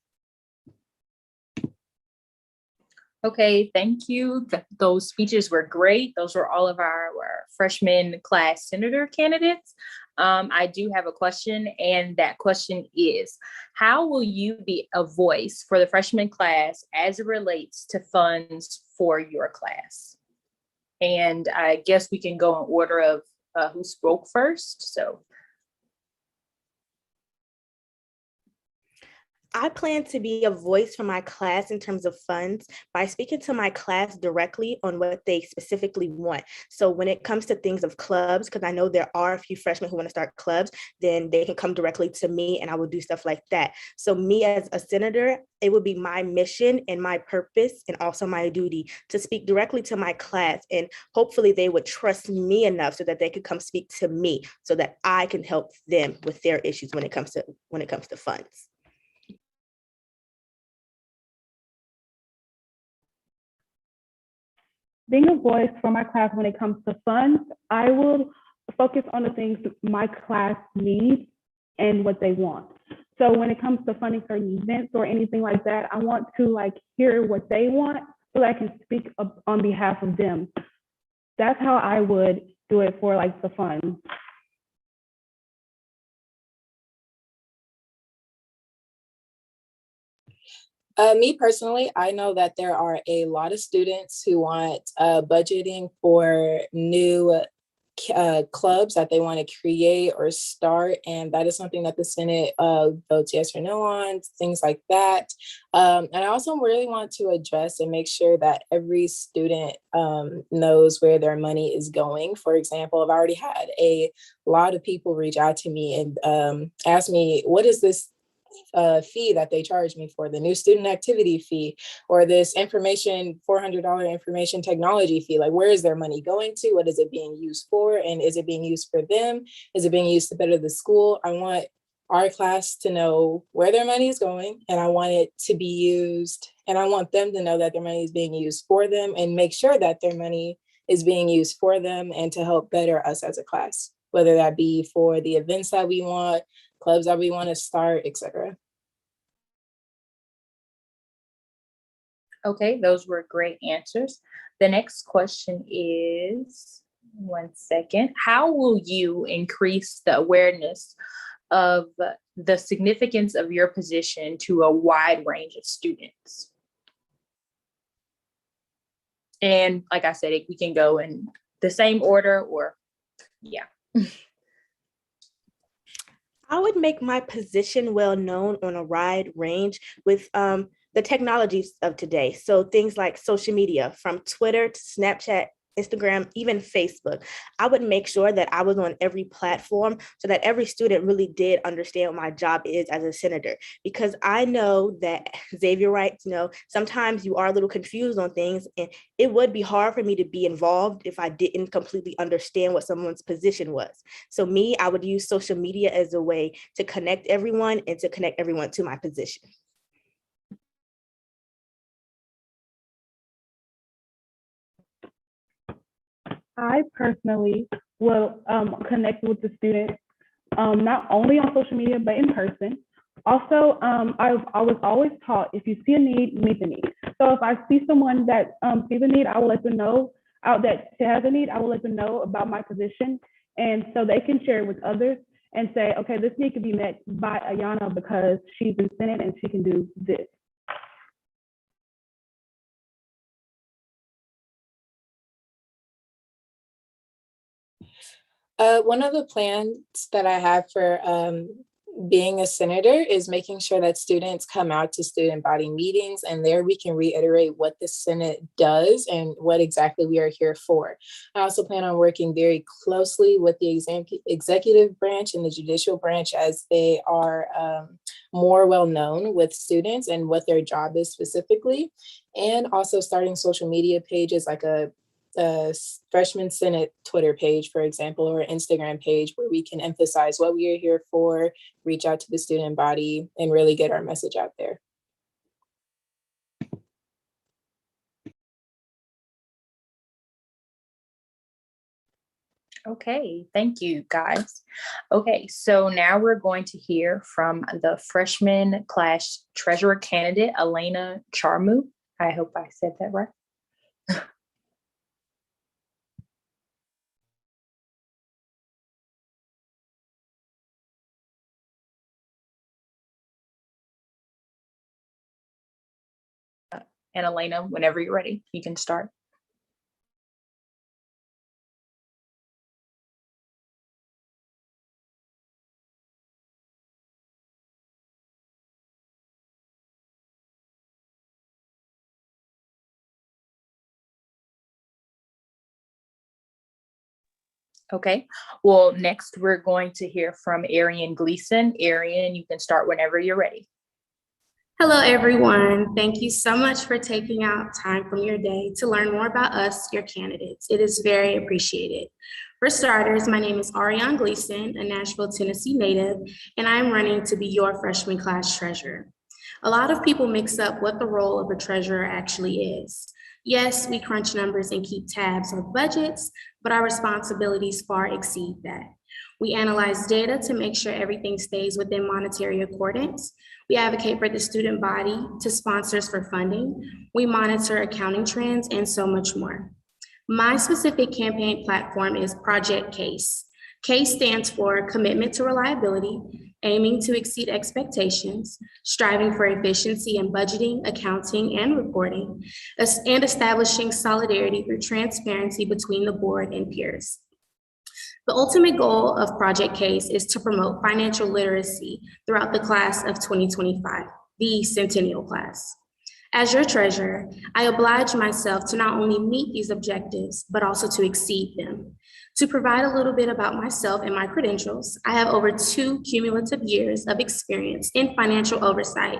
Okay, thank you. Those speeches were great. Those were all of our freshman class senator candidates. I do have a question, and that question is, how will you be a voice for the freshman class as it relates to funds for your class? And I guess we can go in order of who spoke first. So I plan to be a voice for my class in terms of funds by speaking to my class directly on what they specifically want. So when it comes to things of clubs, because I know there are a few freshmen who want to start clubs, then they can come directly to me and I will do stuff like that. So me as a senator, it would be my mission and my purpose and also my duty to speak directly to my class, and hopefully they would trust me enough so that they could come speak to me so that I can help them with their issues when it comes to funds. being a voice for my class when it comes to funds, I will focus on the things my class needs and what they want. So when it comes to funding certain events or anything like that, I want to like hear what they want so that I can speak on behalf of them. That's how I would do it for like the funds. Me personally, I know that there are a lot of students who want budgeting for new clubs that they want to create or start, and that is something that the Senate votes yes or no on, things like that. And I also really want to address and make sure that every student knows where their money is going. For example, I've already had a lot of people reach out to me and ask me, what is this fee that they charge me for, the new student activity fee, or this $400 information technology fee? Like, where is their money going to? What is it being used for? And is it being used for them? Is it being used to better the school? I want our class to know where their money is going, and I want it to be used, and I want them to know that their money is being used for them, and make sure that their money is being used for them and to help better us as a class, whether that be for the events that we want, clubs that we want to start, etc. Okay, those were great answers. The next question is, one second, how will you increase the awareness of the significance of your position to a wide range of students? And like I said, we can go in the same order or, yeah. I would make my position well known on a wide range with the technologies of today. So things like social media, from Twitter to Snapchat, Instagram, even Facebook. I would make sure that I was on every platform so that every student really did understand what my job is as a senator. Because I know that Xavier writes, sometimes you are a little confused on things, and it would be hard for me to be involved if I didn't completely understand what someone's position was. So I would use social media as a way to connect everyone and to connect everyone to my position. I personally will connect with the students, not only on social media, but in person. Also, I was always taught, if you see a need, meet the need. So if I see someone that sees a need, I will let them know that has a need. I will let them know about my position, and so they can share it with others and say, okay, this need could be met by Ayana because she's in Senate and she can do this. One of the plans that I have for being a senator is making sure that students come out to student body meetings, and there we can reiterate what the Senate does and what exactly we are here for. I also plan on working very closely with the executive branch and the judicial branch as they are more well known with students and what their job is specifically, and also starting social media pages like a Freshman Senate Twitter page, for example, or Instagram page, where we can emphasize what we are here for, reach out to the student body, and really get our message out there. Okay, thank you guys. Okay, so now we're going to hear from the freshman class treasurer candidate, Elena Charmu. I hope I said that right. And Elena, whenever you're ready, you can start. Okay, well, next we're going to hear from Arian Gleason. Arian, you can start whenever you're ready. Hello, everyone. Thank you so much for taking out time from your day to learn more about us, your candidates. It is very appreciated. For starters, my name is Arian Gleason, a Nashville, Tennessee native, and I'm running to be your freshman class treasurer. A lot of people mix up what the role of a treasurer actually is. Yes, we crunch numbers and keep tabs on budgets, but our responsibilities far exceed that. We analyze data to make sure everything stays within monetary accordance. We advocate for the student body to sponsors for funding. We monitor accounting trends and so much more. My specific campaign platform is Project CASE. CASE stands for Commitment to Reliability, aiming to exceed expectations, striving for efficiency in budgeting, accounting, and reporting, and establishing solidarity through transparency between the board and peers. The ultimate goal of Project CASE is to promote financial literacy throughout the class of 2025, the Centennial class. As your treasurer, I oblige myself to not only meet these objectives, but also to exceed them. To provide a little bit about myself and my credentials, I have over 2 cumulative years of experience in financial oversight.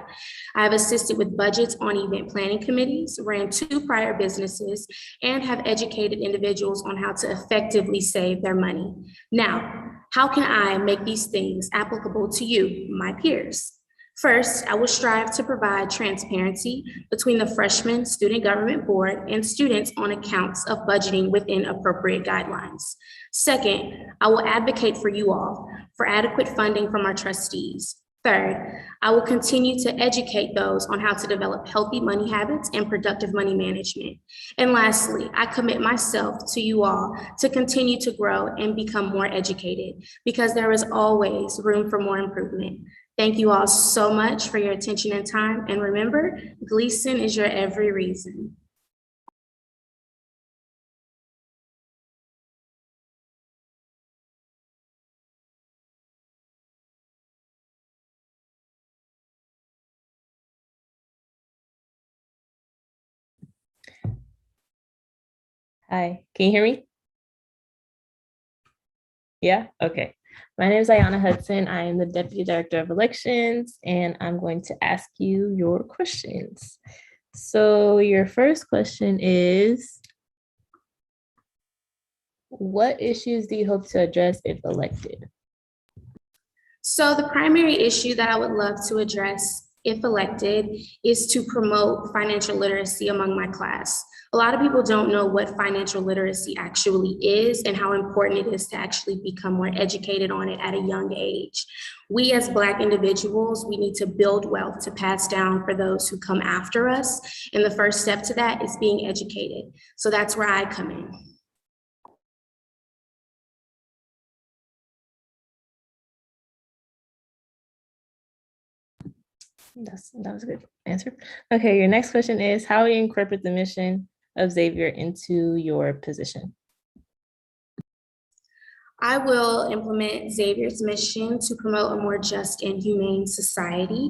I have assisted with budgets on event planning committees, ran 2 prior businesses, and have educated individuals on how to effectively save their money. Now, how can I make these things applicable to you, my peers? First, I will strive to provide transparency between the freshman student government board and students on accounts of budgeting within appropriate guidelines. Second, I will advocate for you all for adequate funding from our trustees. Third, I will continue to educate those on how to develop healthy money habits and productive money management. And lastly, I commit myself to you all to continue to grow and become more educated because there is always room for more improvement. Thank you all so much for your attention and time. And remember, Gleason is your every reason. Hi, can you hear me? Yeah, okay. My name is Ayana Hudson. I am the Deputy Director of Elections, and I'm going to ask you your questions. So your first question is, what issues do you hope to address if elected? So the primary issue that I would love to address if elected is to promote financial literacy among my class. A lot of people don't know what financial literacy actually is and how important it is to actually become more educated on it at a young age. We as Black individuals, we need to build wealth to pass down for those who come after us. And the first step to that is being educated. So that's where I come in. That was a good answer. Okay, your next question is, how do you incorporate the mission of Xavier into your position? I will implement Xavier's mission to promote a more just and humane society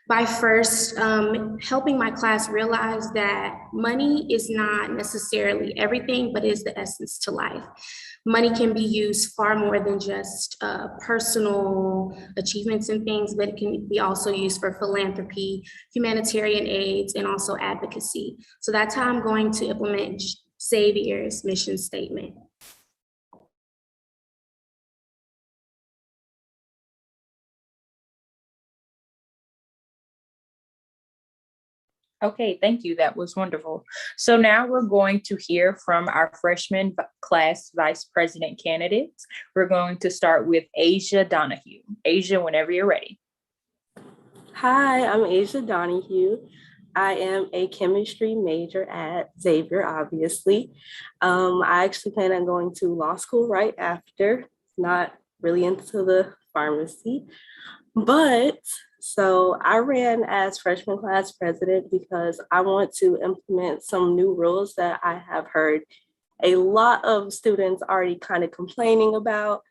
by first helping my class realize that money is not necessarily everything, but is the essence to life. Money can be used far more than just personal achievements and things, but it can be also used for philanthropy, humanitarian aids, and also advocacy. So that's how I'm going to implement Xavier's mission statement. Okay, thank you. That was wonderful. So now we're going to hear from our freshman class vice president candidates. We're going to start with Asia Donahue. Asia, whenever you're ready. Hi, I'm Asia Donahue. I am a chemistry major at Xavier, obviously. I actually plan on going to law school right after, not really into the pharmacy. But so I ran as freshman class president because I want to implement some new rules that I have heard a lot of students already kind of complaining about,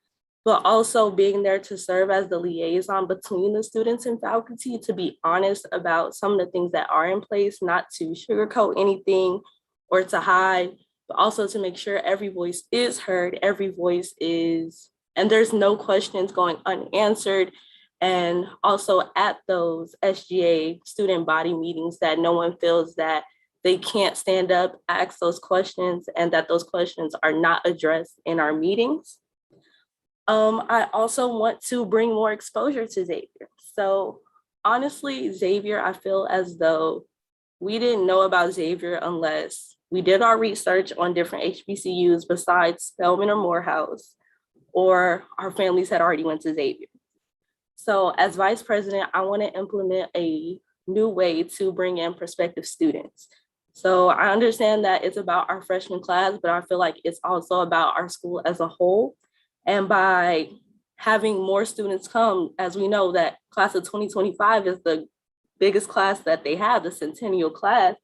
but also being there to serve as the liaison between the students and faculty to be honest about some of the things that are in place, not to sugarcoat anything or to hide, but also to make sure every voice is heard, every voice is, and there's no questions going unanswered. And also at those SGA student body meetings that no one feels that they can't stand up, ask those questions, and that those questions are not addressed in our meetings. I also want to bring more exposure to Xavier. So honestly, Xavier, I feel as though we didn't know about Xavier unless We did our research on different HBCUs besides Spelman or Morehouse, or our families had already went to Xavier. So as vice president, I want to implement a new way to bring in prospective students. So I understand that it's about our freshman class, but I feel like it's also about our school as a whole. And by having more students come, as we know that class of 2025 is the biggest class that they have, the centennial class,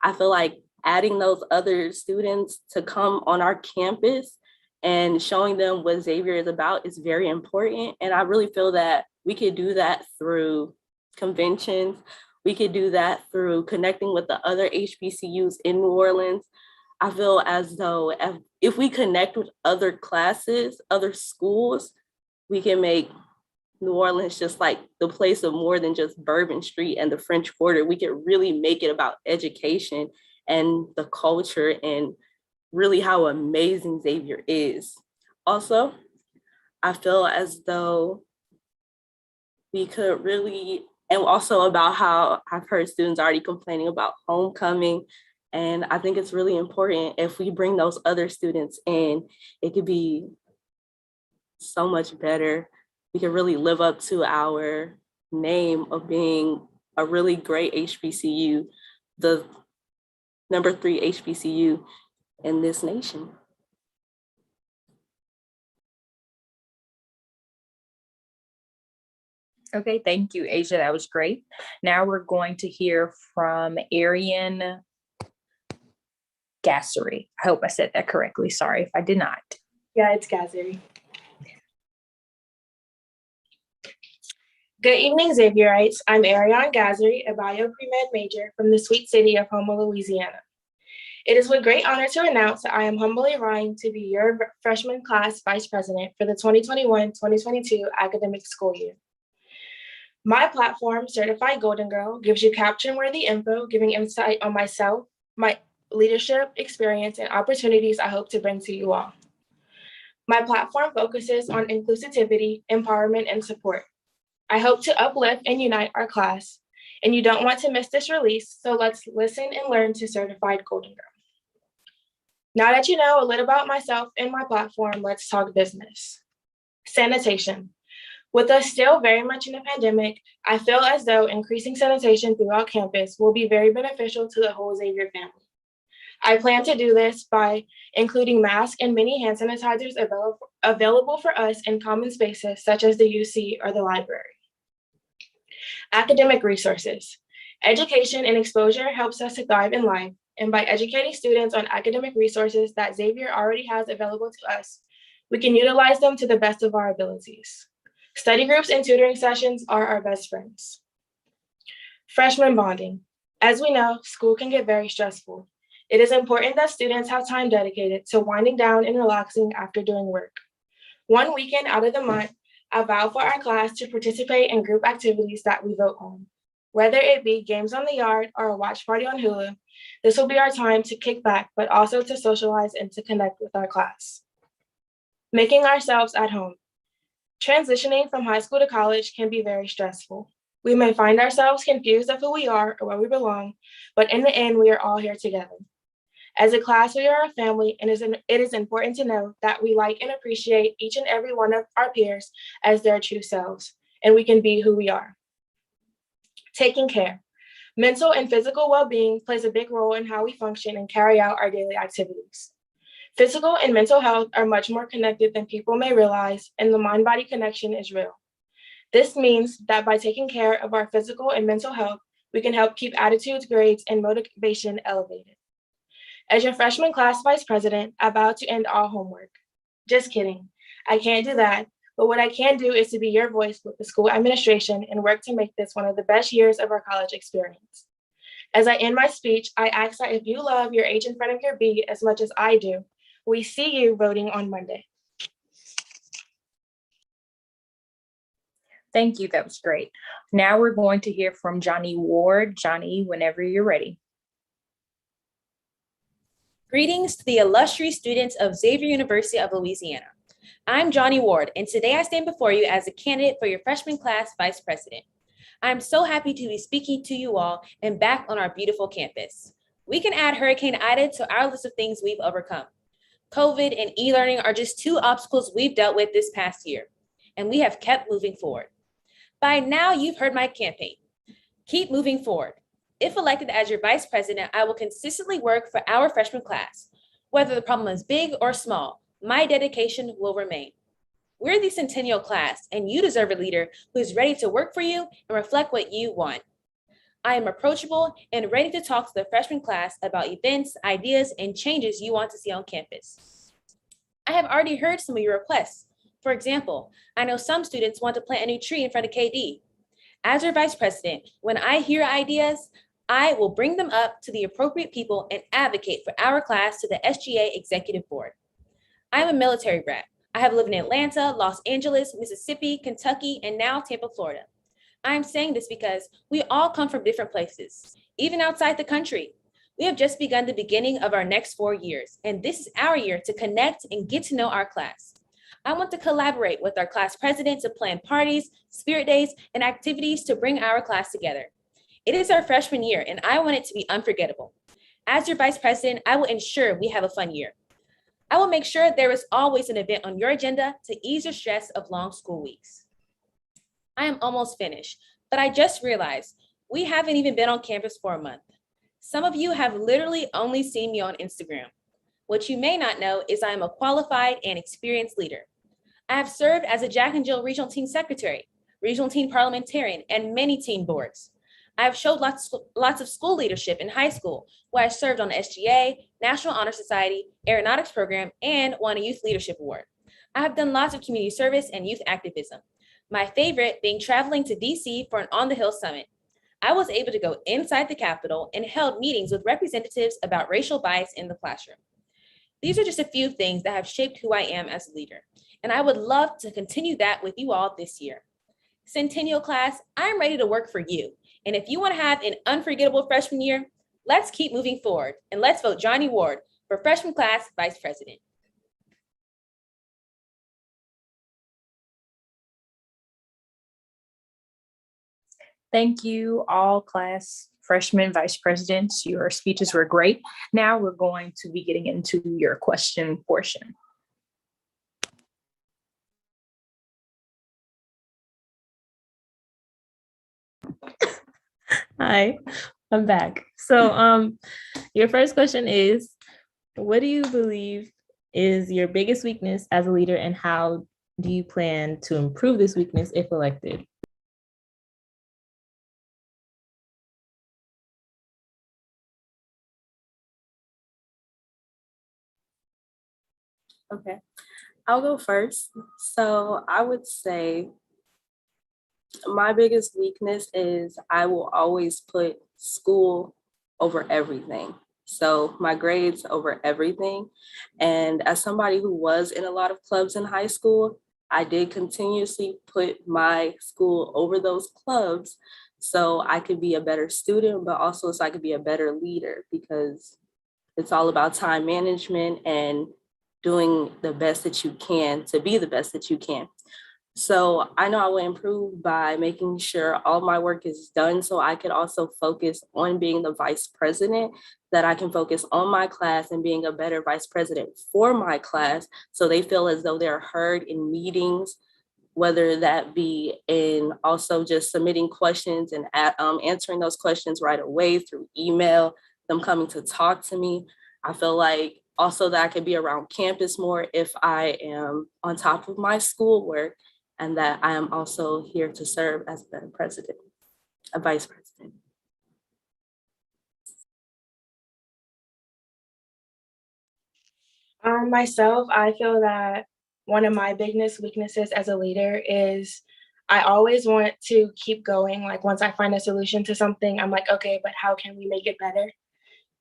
I feel like adding those other students to come on our campus and showing them what Xavier is about is very important. And I really feel that we could do that through conventions. We could do that through connecting with the other HBCUs in New Orleans. I feel as though if we connect with other classes, other schools, we can make New Orleans just like the place of more than just Bourbon Street and the French Quarter. We could really make it about education and the culture and really how amazing Xavier is. Also, I feel as though we could really, and also about how I've heard students already complaining about homecoming. And I think it's really important if we bring those other students in, it could be so much better. We can really live up to our name of being a really great HBCU, the number 3 HBCU in this nation. Okay, thank you, Asia. That was great. Now we're going to hear from Arian Gassery. I hope I said that correctly. Sorry if I did not. Yeah, it's Gassery. Good evening, Xavierites. I'm Ariane Gassery, a bio pre-med major from the sweet city of Houma, Louisiana. It is with great honor to announce that I am humbly vying to be your freshman class vice president for the 2021-2022 academic school year. My platform, Certified Golden Girl, gives you caption-worthy info, giving insight on myself, my leadership experience, and opportunities I hope to bring to you all. My platform focuses on inclusivity, empowerment, and support. I hope to uplift and unite our class, and you don't want to miss this release, so let's listen and learn to Certified Golden Girl. Now that you know a little about myself and my platform, let's talk business. Sanitation. With us still very much in the pandemic, I feel as though increasing sanitation throughout campus will be very beneficial to the whole Xavier family. I plan to do this by including masks and many hand sanitizers available for us in common spaces such as the UC or the library. Academic resources. Education and exposure helps us to thrive in life, and by educating students on academic resources that Xavier already has available to us, we can utilize them to the best of our abilities. Study groups and tutoring sessions are our best friends. Freshman bonding. As we know, school can get very stressful. It is important that students have time dedicated to winding down and relaxing after doing work. One weekend out of the month, I vow for our class to participate in group activities that we vote on. Whether it be games on the yard or a watch party on Hulu, this will be our time to kick back, but also to socialize and to connect with our class. Making ourselves at home. Transitioning from high school to college can be very stressful. We may find ourselves confused of who we are or where we belong, but in the end, we are all here together. As a class, we are a family, and it is important to know that we like and appreciate each and every one of our peers as their true selves, and we can be who we are. Taking care. Mental and physical well-being plays a big role in how we function and carry out our daily activities. Physical and mental health are much more connected than people may realize, and the mind-body connection is real. This means that by taking care of our physical and mental health, we can help keep attitudes, grades, and motivation elevated. As your freshman class vice president, I vow to end all homework. Just kidding. I can't do that, but what I can do is to be your voice with the school administration and work to make this one of the best years of our college experience. As I end my speech, I ask that if you love your H in front of your B as much as I do, we see you voting on Monday. Thank you. That was great. Now we're going to hear from Johnny Ward. Johnny, whenever you're ready. Greetings to the illustrious students of Xavier University of Louisiana. I'm Johnny Ward, and today I stand before you as a candidate for your freshman class vice president. I'm so happy to be speaking to you all and back on our beautiful campus. We can add Hurricane Ida to our list of things we've overcome. COVID and e-learning are just two obstacles we've dealt with this past year, and we have kept moving forward. By now, you've heard my campaign. Keep moving forward. If elected as your vice president, I will consistently work for our freshman class. Whether the problem is big or small, my dedication will remain. We're the Centennial class, and you deserve a leader who is ready to work for you and reflect what you want. I am approachable and ready to talk to the freshman class about events, ideas, and changes you want to see on campus. I have already heard some of your requests. For example, I know some students want to plant a new tree in front of KD. As your vice president, when I hear ideas, I will bring them up to the appropriate people and advocate for our class to the SGA Executive Board. I am a military brat. I have lived in Atlanta, Los Angeles, Mississippi, Kentucky, and now Tampa, Florida. I am saying this because we all come from different places, even outside the country. We have just begun the beginning of our next 4 years, and this is our year to connect and get to know our class. I want to collaborate with our class president to plan parties, spirit days, and activities to bring our class together. It is our freshman year, and I want it to be unforgettable. As your vice president, I will ensure we have a fun year. I will make sure there is always an event on your agenda to ease the stress of long school weeks. I am almost finished, but I just realized we haven't even been on campus for a month. Some of you have literally only seen me on Instagram. What you may not know is I am a qualified and experienced leader. I have served as a Jack and Jill Regional Team Secretary, Regional Team Parliamentarian, and many team boards. I have showed lots of school leadership in high school, where I served on the SGA, National Honor Society, Aeronautics Program, and won a Youth Leadership Award. I have done lots of community service and youth activism. My favorite being traveling to DC for an On the Hill summit. I was able to go inside the Capitol and held meetings with representatives about racial bias in the classroom. These are just a few things that have shaped who I am as a leader, and I would love to continue that with you all this year. Centennial class, I'm ready to work for you. And if you want to have an unforgettable freshman year, let's keep moving forward and let's vote Johnny Ward for freshman class vice president. Thank you, all class freshmen vice presidents. Your speeches were great. Now we're going to be getting into your question portion. Hi, I'm back. So your first question is, what do you believe is your biggest weakness as a leader, and how do you plan to improve this weakness if elected? Okay, I'll go first. So I would say my biggest weakness is I will always put school over everything. So my grades over everything. And as somebody who was in a lot of clubs in high school, I did continuously put my school over those clubs so I could be a better student, but also so I could be a better leader, because it's all about time management and doing the best that you can to be the best that you can. So I know I will improve by making sure all my work is done so I could also focus on being the vice president, that I can focus on my class and being a better vice president for my class so they feel as though they're heard in meetings, whether that be in also just submitting questions and answering those questions right away through email, them coming to talk to me. I feel like also that I could be around campus more if I am on top of my schoolwork, and that I am also here to serve as the president, a vice president. Myself, I feel that one of my biggest weaknesses as a leader is I always want to keep going. Like once I find a solution to something, I'm like, okay, but how can we make it better?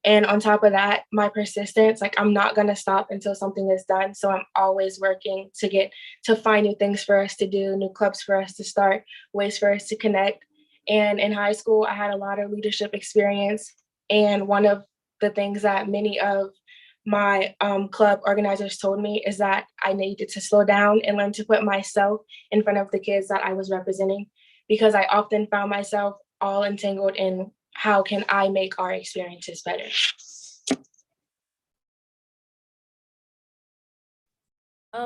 And on top of that, my persistence, like I'm not gonna stop until something is done. So I'm always working to find new things for us to do, new clubs for us to start, ways for us to connect. And in high school, I had a lot of leadership experience. And one of the things that many of my club organizers told me is that I needed to slow down and learn to put myself in front of the kids that I was representing, because I often found myself all entangled in how can I make our experiences better?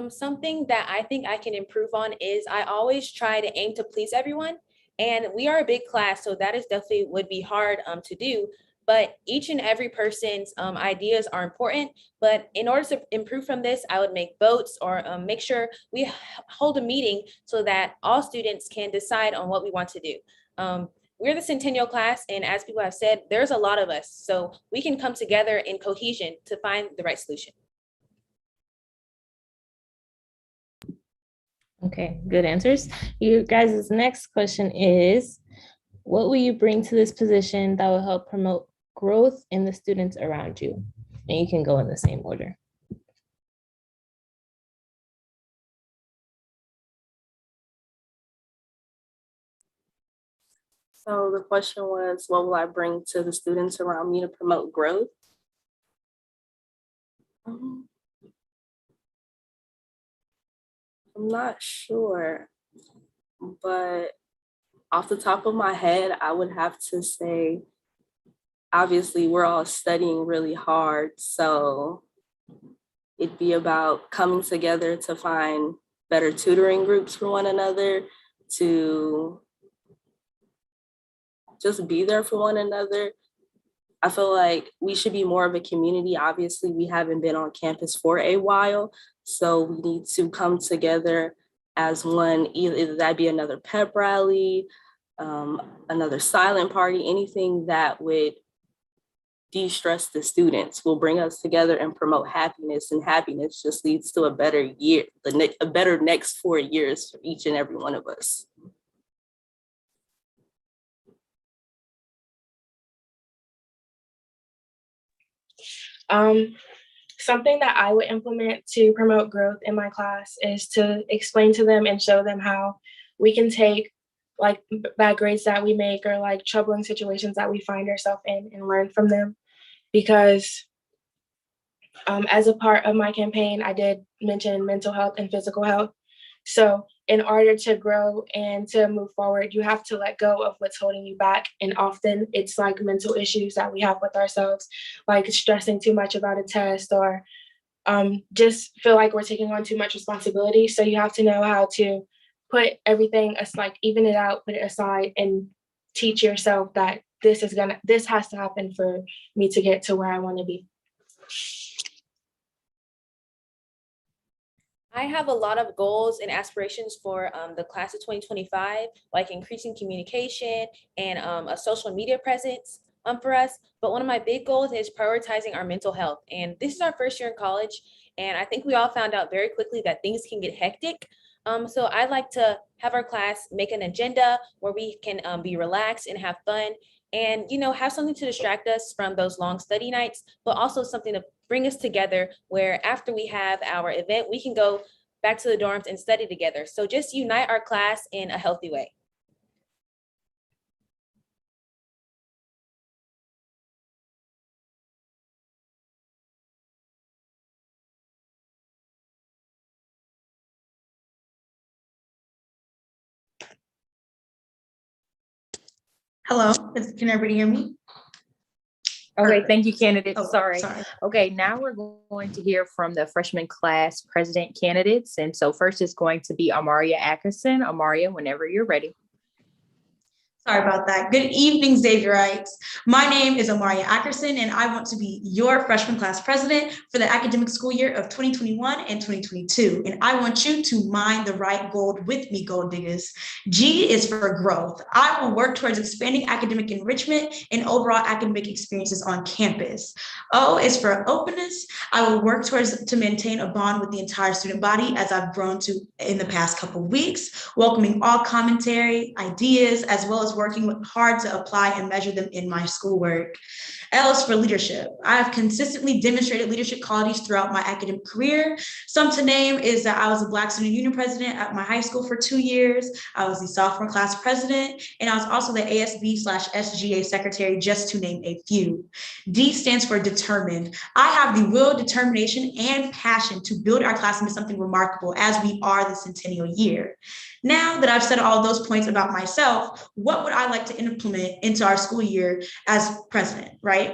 Something that I think I can improve on is I always try to aim to please everyone. And we are a big class, so that is definitely would be hard to do. But each and every person's ideas are important. But in order to improve from this, I would make votes or make sure we hold a meeting so that all students can decide on what we want to do. We're the Centennial class, and as people have said, there's a lot of us. So we can come together in cohesion to find the right solution. Okay, good answers. You guys' next question is, what will you bring to this position that will help promote growth in the students around you? And you can go in the same order. So the question was, what will I bring to the students around me to promote growth? I'm not sure, but off the top of my head, I would have to say, obviously, we're all studying really hard. So it'd be about coming together to find better tutoring groups for one another, to just be there for one another. I feel like we should be more of a community. Obviously, we haven't been on campus for a while, so we need to come together as one, either that be another pep rally, another silent party, anything that would de-stress the students will bring us together and promote happiness, and happiness just leads to a better year, a better next 4 years for each and every one of us. Something that I would implement to promote growth in my class is to explain to them and show them how we can take like bad grades that we make or like troubling situations that we find ourselves in and learn from them. Because as a part of my campaign, I did mention mental health and physical health. So in order to grow and to move forward, you have to let go of what's holding you back. And often it's like mental issues that we have with ourselves, like stressing too much about a test or just feel like we're taking on too much responsibility. So you have to know how to put everything, like even it out, put it aside, and teach yourself that this has to happen for me to get to where I want to be. I have a lot of goals and aspirations for the class of 2025, like increasing communication and a social media presence for us. But one of my big goals is prioritizing our mental health. And this is our first year in college. And I think we all found out very quickly that things can get hectic. So I'd like to have our class make an agenda where we can be relaxed and have fun and, you know, have something to distract us from those long study nights, but also something to bring us together where after we have our event, we can go back to the dorms and study together. So just unite our class in a healthy way. Hello, can everybody hear me? Okay, thank you, candidates. Oh, sorry. sorry. Okay, now we're going to hear from the freshman class president candidates. And so first is going to be Amaria Ackerson. Amaria, whenever you're ready. Sorry about that. Good evening, Xavierites. My name is Amaria Ackerson, and I want to be your freshman class president for the academic school year of 2021 and 2022. And I want you to mine the right gold with me, gold diggers. G is for growth. I will work towards expanding academic enrichment and overall academic experiences on campus. O is for openness. I will work towards to maintain a bond with the entire student body as I've grown to in the past couple of weeks, welcoming all commentary, ideas, as well as working hard to apply and measure them in my schoolwork. L is for leadership. I have consistently demonstrated leadership qualities throughout my academic career. Some to name is that I was a Black Student Union president at my high school for 2 years. I was the sophomore class president, and I was also the ASB/SGA secretary, just to name a few. D stands for determined. I have the will, determination, and passion to build our class into something remarkable as we are the centennial year. Now that I've said all those points about myself, what would I like to implement into our school year as president, right?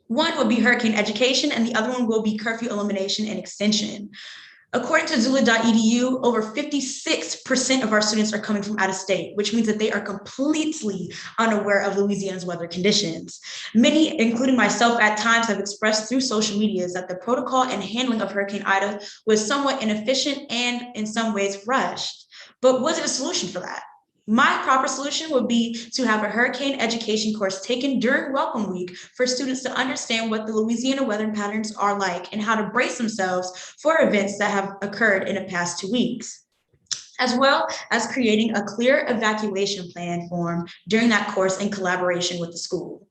One would be hurricane education, and the other one will be curfew elimination and extension. According to Zula.edu, over 56% of our students are coming from out of state, which means that they are completely unaware of Louisiana's weather conditions. Many, including myself at times, have expressed through social medias that the protocol and handling of Hurricane Ida was somewhat inefficient and in some ways rushed. But was it a solution for that? My proper solution would be to have a hurricane education course taken during Welcome Week for students to understand what the Louisiana weather patterns are like and how to brace themselves for events that have occurred in the past 2 weeks, as well as creating a clear evacuation plan form during that course in collaboration with the school.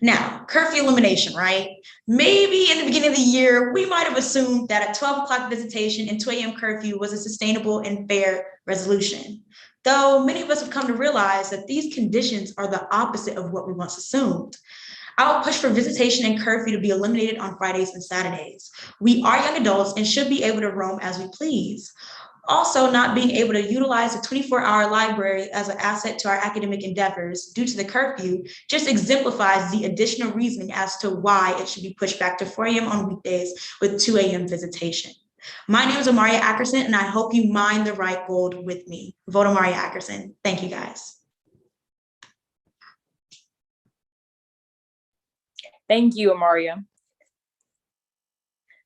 Now, curfew elimination, right? Maybe in the beginning of the year, we might have assumed that a 12 o'clock visitation and 2 a.m. curfew was a sustainable and fair resolution. Though many of us have come to realize that these conditions are the opposite of what we once assumed. I will push for visitation and curfew to be eliminated on Fridays and Saturdays. We are young adults and should be able to roam as we please. Also, not being able to utilize the 24-hour library as an asset to our academic endeavors due to the curfew just exemplifies the additional reasoning as to why it should be pushed back to 4 a.m. on weekdays with 2 a.m. visitation. My name is Amaria Ackerson, and I hope you mine the right gold with me. Vote Amaria Ackerson. Thank you, guys. Thank you, Amaria.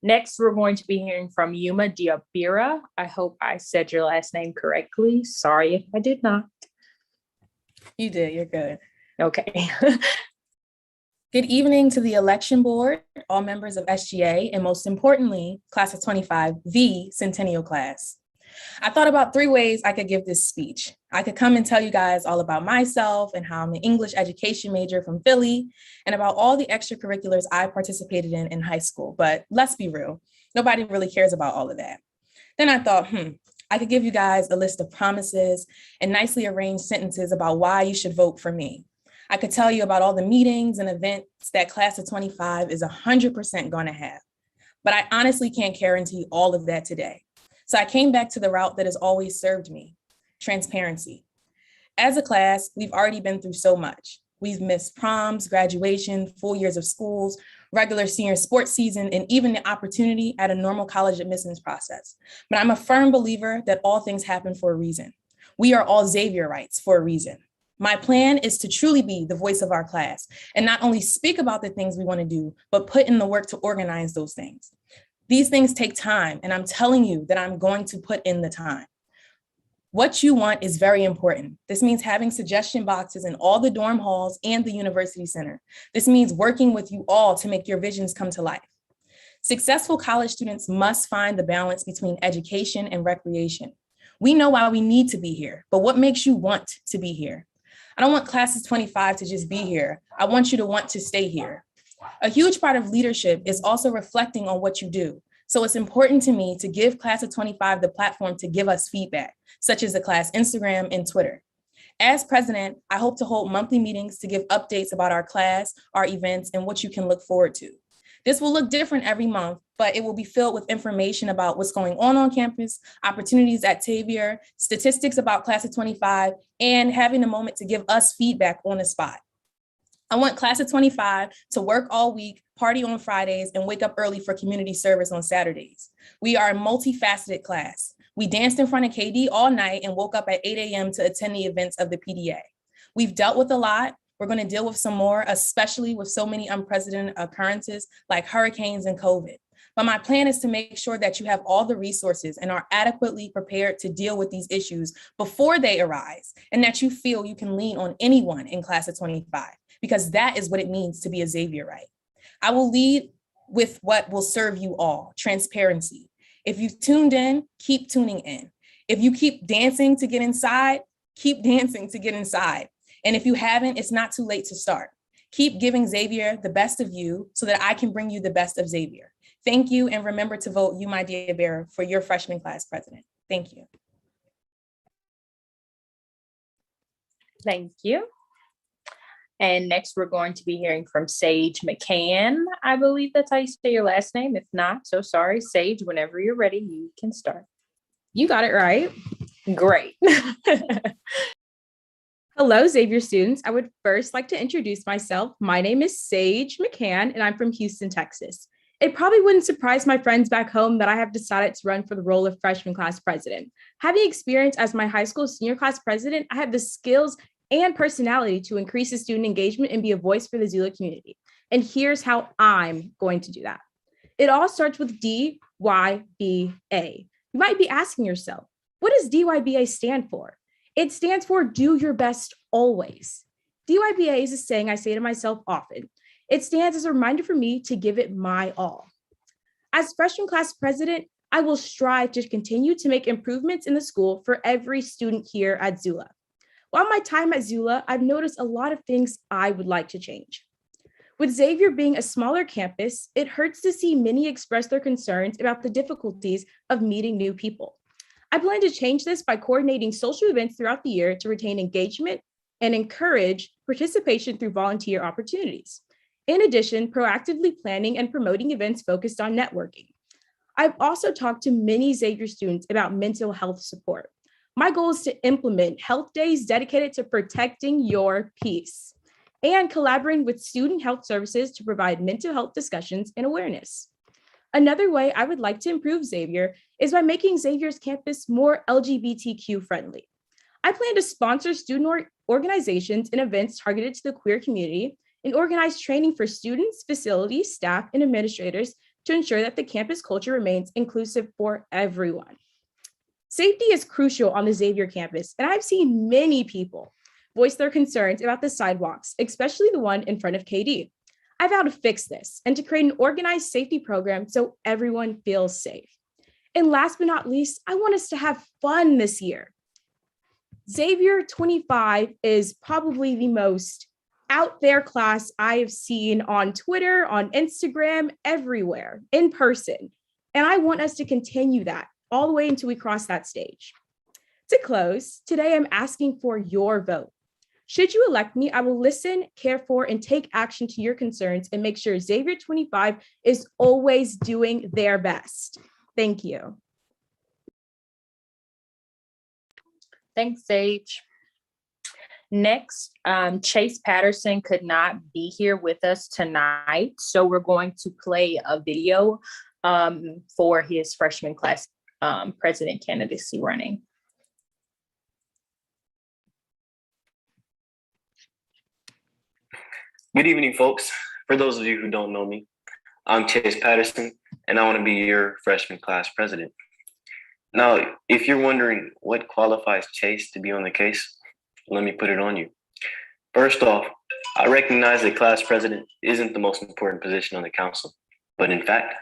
Next, we're going to be hearing from Yuma Diabira. I hope I said your last name correctly. Sorry if I did not. You did, you're good. Okay. Good evening to the election board, all members of SGA, and most importantly, class of 25, the Centennial class. I thought about 3 ways I could give this speech. I could come and tell you guys all about myself and how I'm an English education major from Philly and about all the extracurriculars I participated in high school. But let's be real, nobody really cares about all of that. Then I thought, I could give you guys a list of promises and nicely arranged sentences about why you should vote for me. I could tell you about all the meetings and events that class of 25 is 100% going to have. But I honestly can't guarantee all of that today. So I came back to the route that has always served me, transparency. As a class, we've already been through so much. We've missed proms, graduation, full years of schools, regular senior sports season, and even the opportunity at a normal college admissions process. But I'm a firm believer that all things happen for a reason. We are all Xavierites for a reason. My plan is to truly be the voice of our class and not only speak about the things we want to do, but put in the work to organize those things. These things take time, and I'm telling you that I'm going to put in the time. What you want is very important. This means having suggestion boxes in all the dorm halls and the university center. This means working with you all to make your visions come to life. Successful college students must find the balance between education and recreation. We know why we need to be here, but what makes you want to be here? I don't want classes 25 to just be here. I want you to want to stay here. A huge part of leadership is also reflecting on what you do. So it's important to me to give class of 25 the platform to give us feedback, such as the class Instagram and Twitter. As president, I hope to hold monthly meetings to give updates about our class, our events, and what you can look forward to. This will look different every month, but it will be filled with information about what's going on campus, opportunities at Xavier, statistics about class of 25, and having a moment to give us feedback on the spot. I want class of 25 to work all week, party on Fridays, and wake up early for community service on Saturdays. We are a multifaceted class. We danced in front of KD all night and woke up at 8 a.m. to attend the events of the PDA. We've dealt with a lot. We're going to deal with some more, especially with so many unprecedented occurrences like hurricanes and COVID. But my plan is to make sure that you have all the resources and are adequately prepared to deal with these issues before they arise, and that you feel you can lean on anyone in class of 25, because that is what it means to be a Xavierite. I will lead with what will serve you all, transparency. If you've tuned in, keep tuning in. If you keep dancing to get inside, keep dancing to get inside. And if you haven't, it's not too late to start. Keep giving Xavier the best of you so that I can bring you the best of Xavier. Thank you, and remember to vote You My Dear Bearer for your freshman class president. Thank you. Thank you. And next, we're going to be hearing from Sage McCann. I believe that's how you say your last name. If not, so sorry. Sage, whenever you're ready, you can start. You got it right. Great. Hello, Xavier students. I would first like to introduce myself. My name is Sage McCann, and I'm from Houston, Texas. It probably wouldn't surprise my friends back home that I have decided to run for the role of freshman class president. Having experience as my high school senior class president, I have the skills and personality to increase the student engagement and be a voice for the Zula community. And here's how I'm going to do that. It all starts with DYBA. You might be asking yourself, what does DYBA stand for? It stands for do your best always. DYBA is a saying I say to myself often. It stands as a reminder for me to give it my all. As freshman class president, I will strive to continue to make improvements in the school for every student here at Zula. While my time at Zula, I've noticed a lot of things I would like to change. With Xavier being a smaller campus, it hurts to see many express their concerns about the difficulties of meeting new people. I plan to change this by coordinating social events throughout the year to retain engagement and encourage participation through volunteer opportunities. In addition, proactively planning and promoting events focused on networking. I've also talked to many Xavier students about mental health support. My goal is to implement health days dedicated to protecting your peace and collaborating with student health services to provide mental health discussions and awareness. Another way I would like to improve Xavier is by making Xavier's campus more LGBTQ friendly. I plan to sponsor student organizations and events targeted to the queer community and organize training for students, facilities, staff, and administrators to ensure that the campus culture remains inclusive for everyone. Safety is crucial on the Xavier campus, and I've seen many people voice their concerns about the sidewalks, especially the one in front of KD. I vow to fix this and to create an organized safety program so everyone feels safe. And last but not least, I want us to have fun this year. Xavier 25 is probably the most out there class I have seen on Twitter, on Instagram, everywhere, in person. And I want us to continue that all the way until we cross that stage. To close, today I'm asking for your vote. Should you elect me, I will listen, care for, and take action to your concerns and make sure Xavier 25 is always doing their best. Thank you. Thanks, Sage. Next, Chase Patterson could not be here with us tonight, so we're going to play a video for his freshman class president candidacy running. Good evening, folks. For those of you who don't know me, I'm Chase Patterson, and I want to be your freshman class president. Now, if you're wondering what qualifies Chase to be on the case, let me put it on you. First off, I recognize that class president isn't the most important position on the council, but in fact,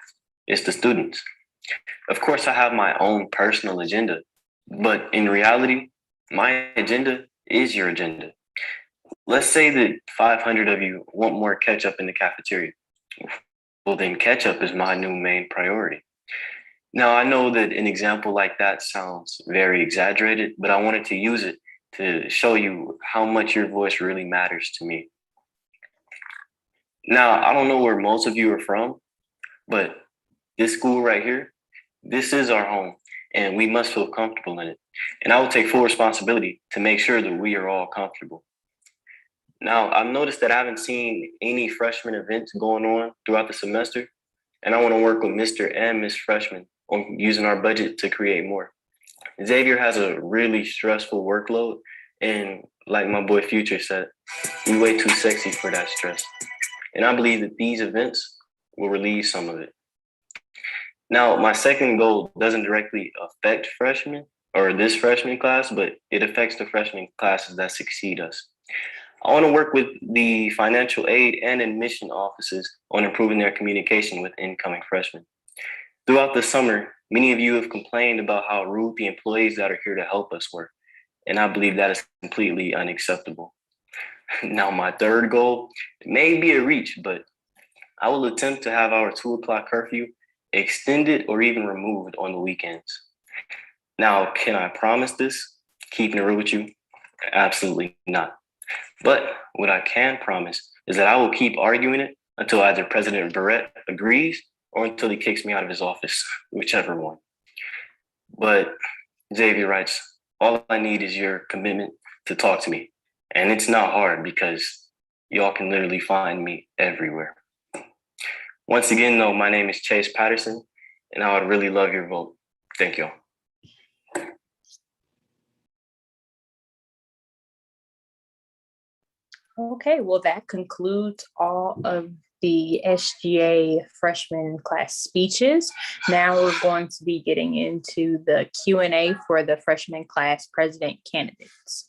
it's the students. Of course, I have my own personal agenda, but in reality, my agenda is your agenda. Let's say that 500 of you want more ketchup in the cafeteria. Well, then ketchup is my new main priority. Now, I know that an example like that sounds very exaggerated, but I wanted to use it to show you how much your voice really matters to me. Now, I don't know where most of you are from, but this school right here, this is our home, and we must feel comfortable in it. And I will take full responsibility to make sure that we are all comfortable. Now, I've noticed that I haven't seen any freshman events going on throughout the semester, and I want to work with Mr. and Ms. Freshman on using our budget to create more. Xavier has a really stressful workload, and like my boy Future said, we way too sexy for that stress. And I believe that these events will relieve some of it. Now, my second goal doesn't directly affect freshmen or this freshman class, but it affects the freshman classes that succeed us. I want to work with the financial aid and admission offices on improving their communication with incoming freshmen. Throughout the summer, many of you have complained about how rude the employees that are here to help us were, and I believe that is completely unacceptable. Now, my third goal may be a reach, but I will attempt to have our 2 o'clock curfew extended or even removed on the weekends. Now, can I promise this? Keeping it real with you? Absolutely not. But what I can promise is that I will keep arguing it until either President Barrett agrees or until he kicks me out of his office, whichever one. But Xavier writes, all I need is your commitment to talk to me. And it's not hard because y'all can literally find me everywhere. Once again, though, my name is Chase Patterson, and I would really love your vote. Thank you. Okay, well, that concludes all of the SGA freshman class speeches. Now we're going to be getting into the Q&A for the freshman class president candidates.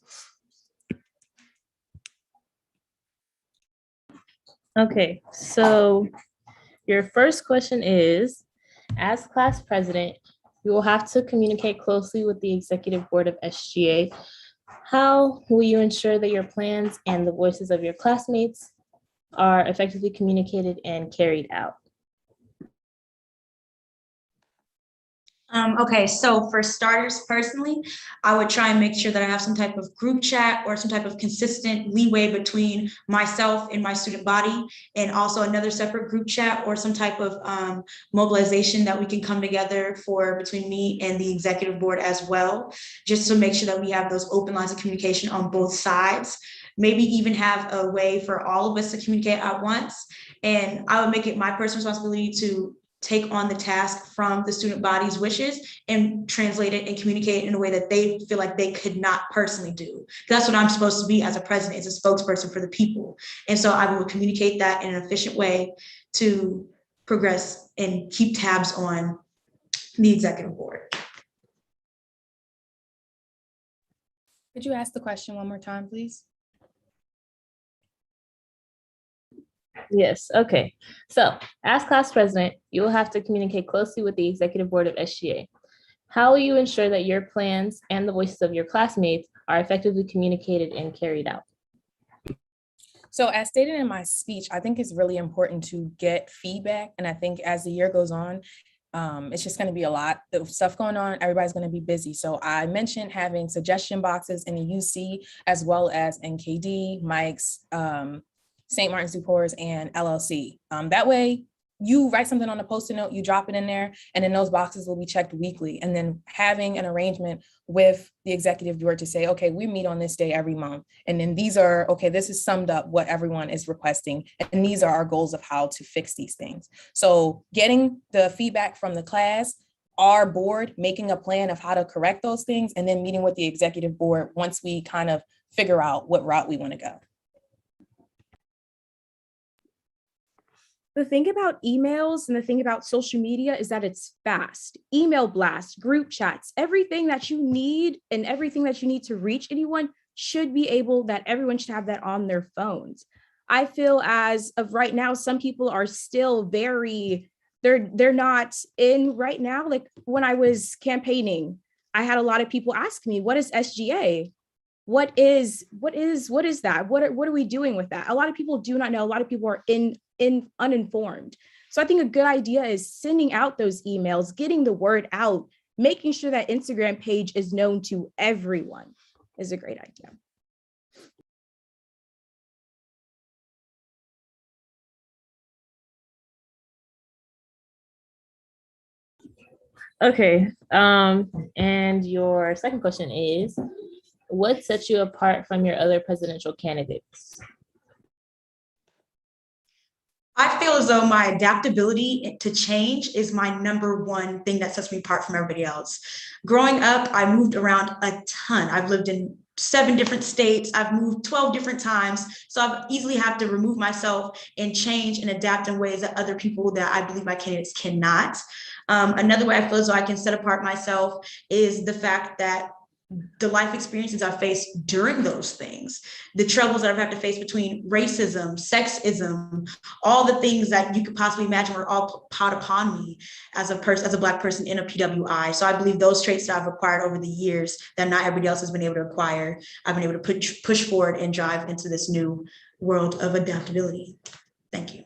Okay, so your first question is, as class president, you will have to communicate closely with the executive board of SGA. How will you ensure that your plans and the voices of your classmates are effectively communicated and carried out? Okay, so for starters, personally, I would try and make sure that I have some type of group chat or some type of consistent leeway between myself and my student body, and also another separate group chat or some type of mobilization that we can come together for between me and the executive board as well, just to make sure that we have those open lines of communication on both sides. Maybe even have a way for all of us to communicate at once. And I would make it my personal responsibility to take on the task from the student body's wishes and translate it and communicate it in a way that they feel like they could not personally do. That's what I'm supposed to be as a president, is a spokesperson for the people. And so I will communicate that in an efficient way to progress and keep tabs on the executive board. Could you ask the question one more time, please? Yes, okay. So as class president, you will have to communicate closely with the executive board of SGA. How will you ensure that your plans and the voices of your classmates are effectively communicated and carried out? So as stated in my speech, I think it's really important to get feedback. And I think as the year goes on, it's just going to be a lot of stuff going on. Everybody's going to be busy. So I mentioned having suggestion boxes in the UC as well as NKD, Mike's, St. Martin's du Port, and LLC. That way, you write something on a Post-it note, you drop it in there, and then those boxes will be checked weekly. And then having an arrangement with the executive board to say, okay, we meet on this day every month. And then these are, okay, this is summed up what everyone is requesting. And these are our goals of how to fix these things. So getting the feedback from the class, our board making a plan of how to correct those things, and then meeting with the executive board once we kind of figure out what route we want to go. The thing about emails and the thing about social media is that it's fast. Email blasts, group chats, everything that you need and everything that you need to reach anyone should be able, that everyone should have that on their phones. I feel as of right now, some people are still very, they're not in right now. Like when I was campaigning, I had a lot of people ask me, what is SGA? What is that? What are we doing with that? A lot of people do not know. A lot of people are uninformed. So I think a good idea is sending out those emails, getting the word out, making sure that Instagram page is known to everyone is a great idea. Okay, and your second question is, what sets you apart from your other presidential candidates? I feel as though my adaptability to change is my number one thing that sets me apart from everybody else. Growing up, I moved around a ton. I've lived in 7 different states. I've moved 12 different times. So I've easily have to remove myself and change and adapt in ways that other people that I believe my candidates cannot. Another way I feel as though I can set apart myself is the fact that the life experiences I faced during those things, the troubles that I've had to face between racism, sexism, all the things that you could possibly imagine were all piled upon me as a person, as a Black person in a PWI. So I believe those traits that I've acquired over the years that not everybody else has been able to acquire, I've been able to push forward and drive into this new world of adaptability. Thank you.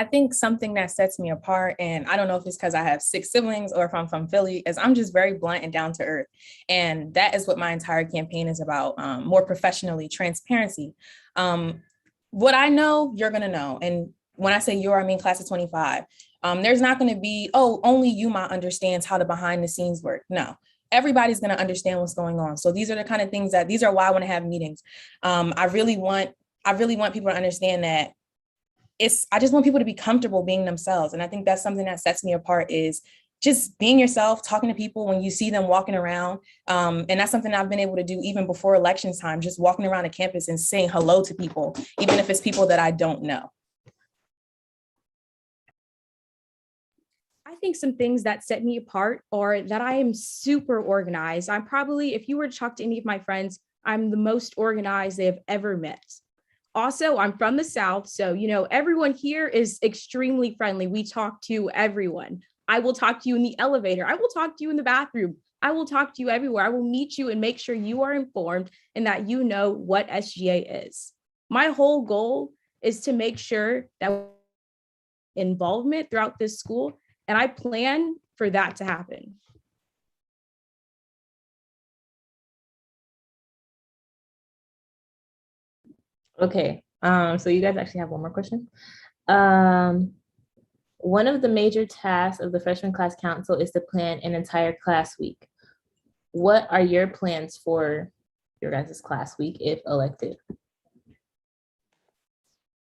I think something that sets me apart, and I don't know if it's because I have 6 siblings or if I'm from Philly, is I'm just very blunt and down to earth. And that is what my entire campaign is about, more professionally, transparency. What I know, you're gonna know. And when I say you're, I mean class of 25. There's not gonna be, oh, only Yuma understands how the behind the scenes work. No, everybody's gonna understand what's going on. So these are the kind of things these are why I wanna have meetings. I really want people to understand that I just want people to be comfortable being themselves. And I think that's something that sets me apart, is just being yourself, talking to people when you see them walking around. And that's something I've been able to do even before elections time, just walking around the campus and saying hello to people, even if it's people that I don't know. I think some things that set me apart are that I am super organized. I'm probably, if you were to talk to any of my friends, I'm the most organized they have ever met. Also, I'm from the South, so, everyone here is extremely friendly. We talk to everyone. I will talk to you in the elevator. I will talk to you in the bathroom. I will talk to you everywhere. I will meet you and make sure you are informed and that you know what SGA is. My whole goal is to make sure that involvement throughout this school, and I plan for that to happen. Okay, so you guys actually have one more question. One of the major tasks of the freshman class council is to plan an entire class week. What are your plans for your guys' class week if elected?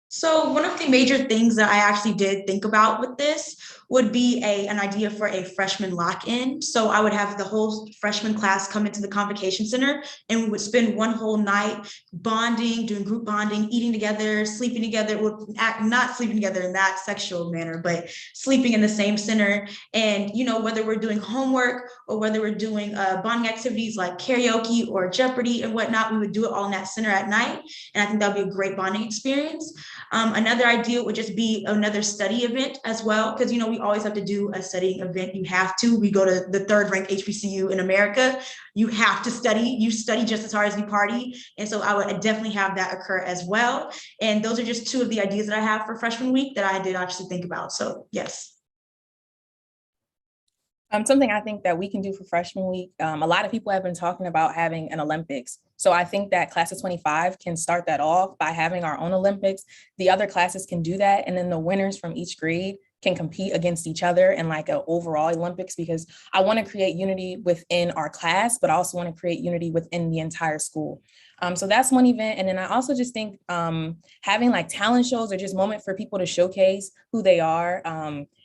So one of the major things that I actually did think about with this would be an idea for a freshman lock-in. So I would have the whole freshman class come into the convocation center and we would spend one whole night bonding, doing group bonding, eating together, sleeping together, well, not sleeping together in that sexual manner, but sleeping in the same center. And, whether we're doing homework or whether we're doing bonding activities like karaoke or Jeopardy and whatnot, we would do it all in that center at night. And I think that would be a great bonding experience. Another idea would just be another study event as well, because we always have to do a studying event. You have to. We go to the 3rd ranked HBCU in America. You have to study. You study just as hard as you party, and so I would definitely have that occur as well. And those are just 2 of the ideas that I have for freshman week that I did actually think about. So yes. Something I think that we can do for freshman week, a lot of people have been talking about having an Olympics. So I think that class of 25 can start that off by having our own Olympics. The other classes can do that. And then the winners from each grade can compete against each other in like an overall Olympics, because I want to create unity within our class, but I also want to create unity within the entire school. So that's one event. And then I also just think having like talent shows or just moment for people to showcase who they are.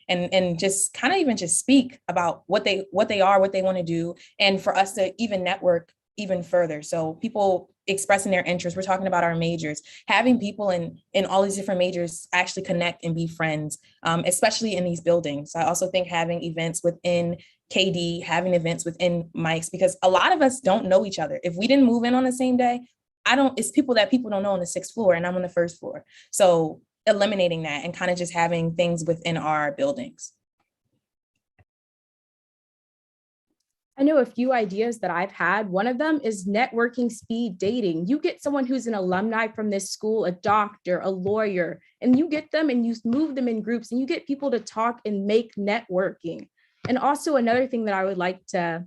And just kind of even just speak about what they are, what they want to do, and for us to even network even further. So people expressing their interests. We're talking about our majors, having people in all these different majors actually connect and be friends, especially in these buildings. So I also think having events within KD, having events within Mike's, because a lot of us don't know each other. If we didn't move in on the same day, it's people that people don't know on the 6th floor and I'm on the 1st floor. So eliminating that and kind of just having things within our buildings. I know a few ideas that I've had. One of them is networking speed dating. You get someone who's an alumni from this school, a doctor, a lawyer, and you get them and you move them in groups and you get people to talk and make networking. And also another thing that I would like to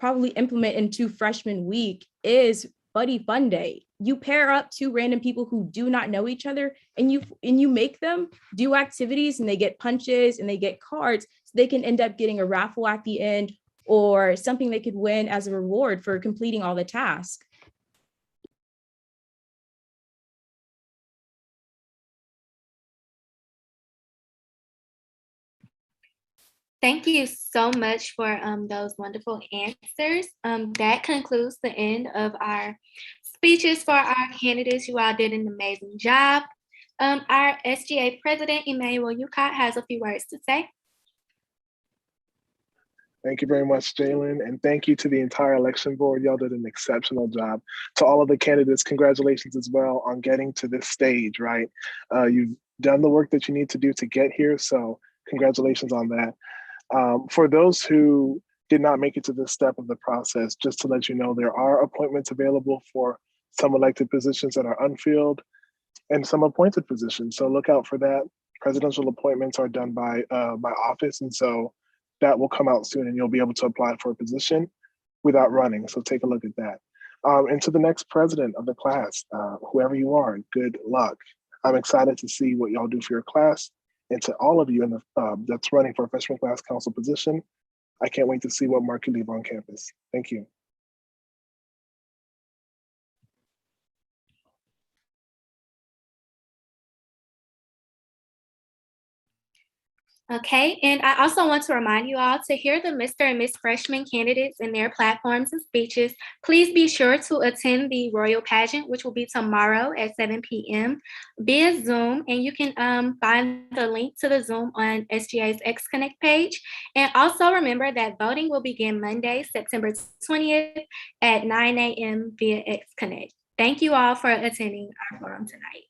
probably implement into freshman week is Buddy Fun Day. You pair up 2 random people who do not know each other and you make them do activities and they get punches and they get cards so they can end up getting a raffle at the end or something they could win as a reward for completing all the tasks. Thank you so much for those wonderful answers. That concludes the end of our speeches for our candidates. You all did an amazing job. Our SGA president, Emmanuel Ucott, has a few words to say. Thank you very much, Jalen. And thank you to the entire election board. Y'all did an exceptional job. To all of the candidates, congratulations as well on getting to this stage, right? You've done the work that you need to do to get here. So congratulations on that. For those who did not make it to this step of the process, just to let you know, there are appointments available for some elected positions that are unfilled and some appointed positions. So look out for that. Presidential appointments are done by my office. And so that will come out soon and you'll be able to apply for a position without running. So take a look at that. And to the next president of the class, whoever you are, good luck. I'm excited to see what y'all do for your class. And to all of you in the, that's running for a freshman class council position, I can't wait to see what mark you leave on campus. Thank you. Okay, and I also want to remind you all to hear the Mr. and Miss Freshman candidates and their platforms and speeches. Please be sure to attend the Royal Pageant, which will be tomorrow at 7 p.m. via Zoom, and you can find the link to the Zoom on SGA's X Connect page. And also remember that voting will begin Monday, September 20th at 9 a.m. via X Connect. Thank you all for attending our forum tonight.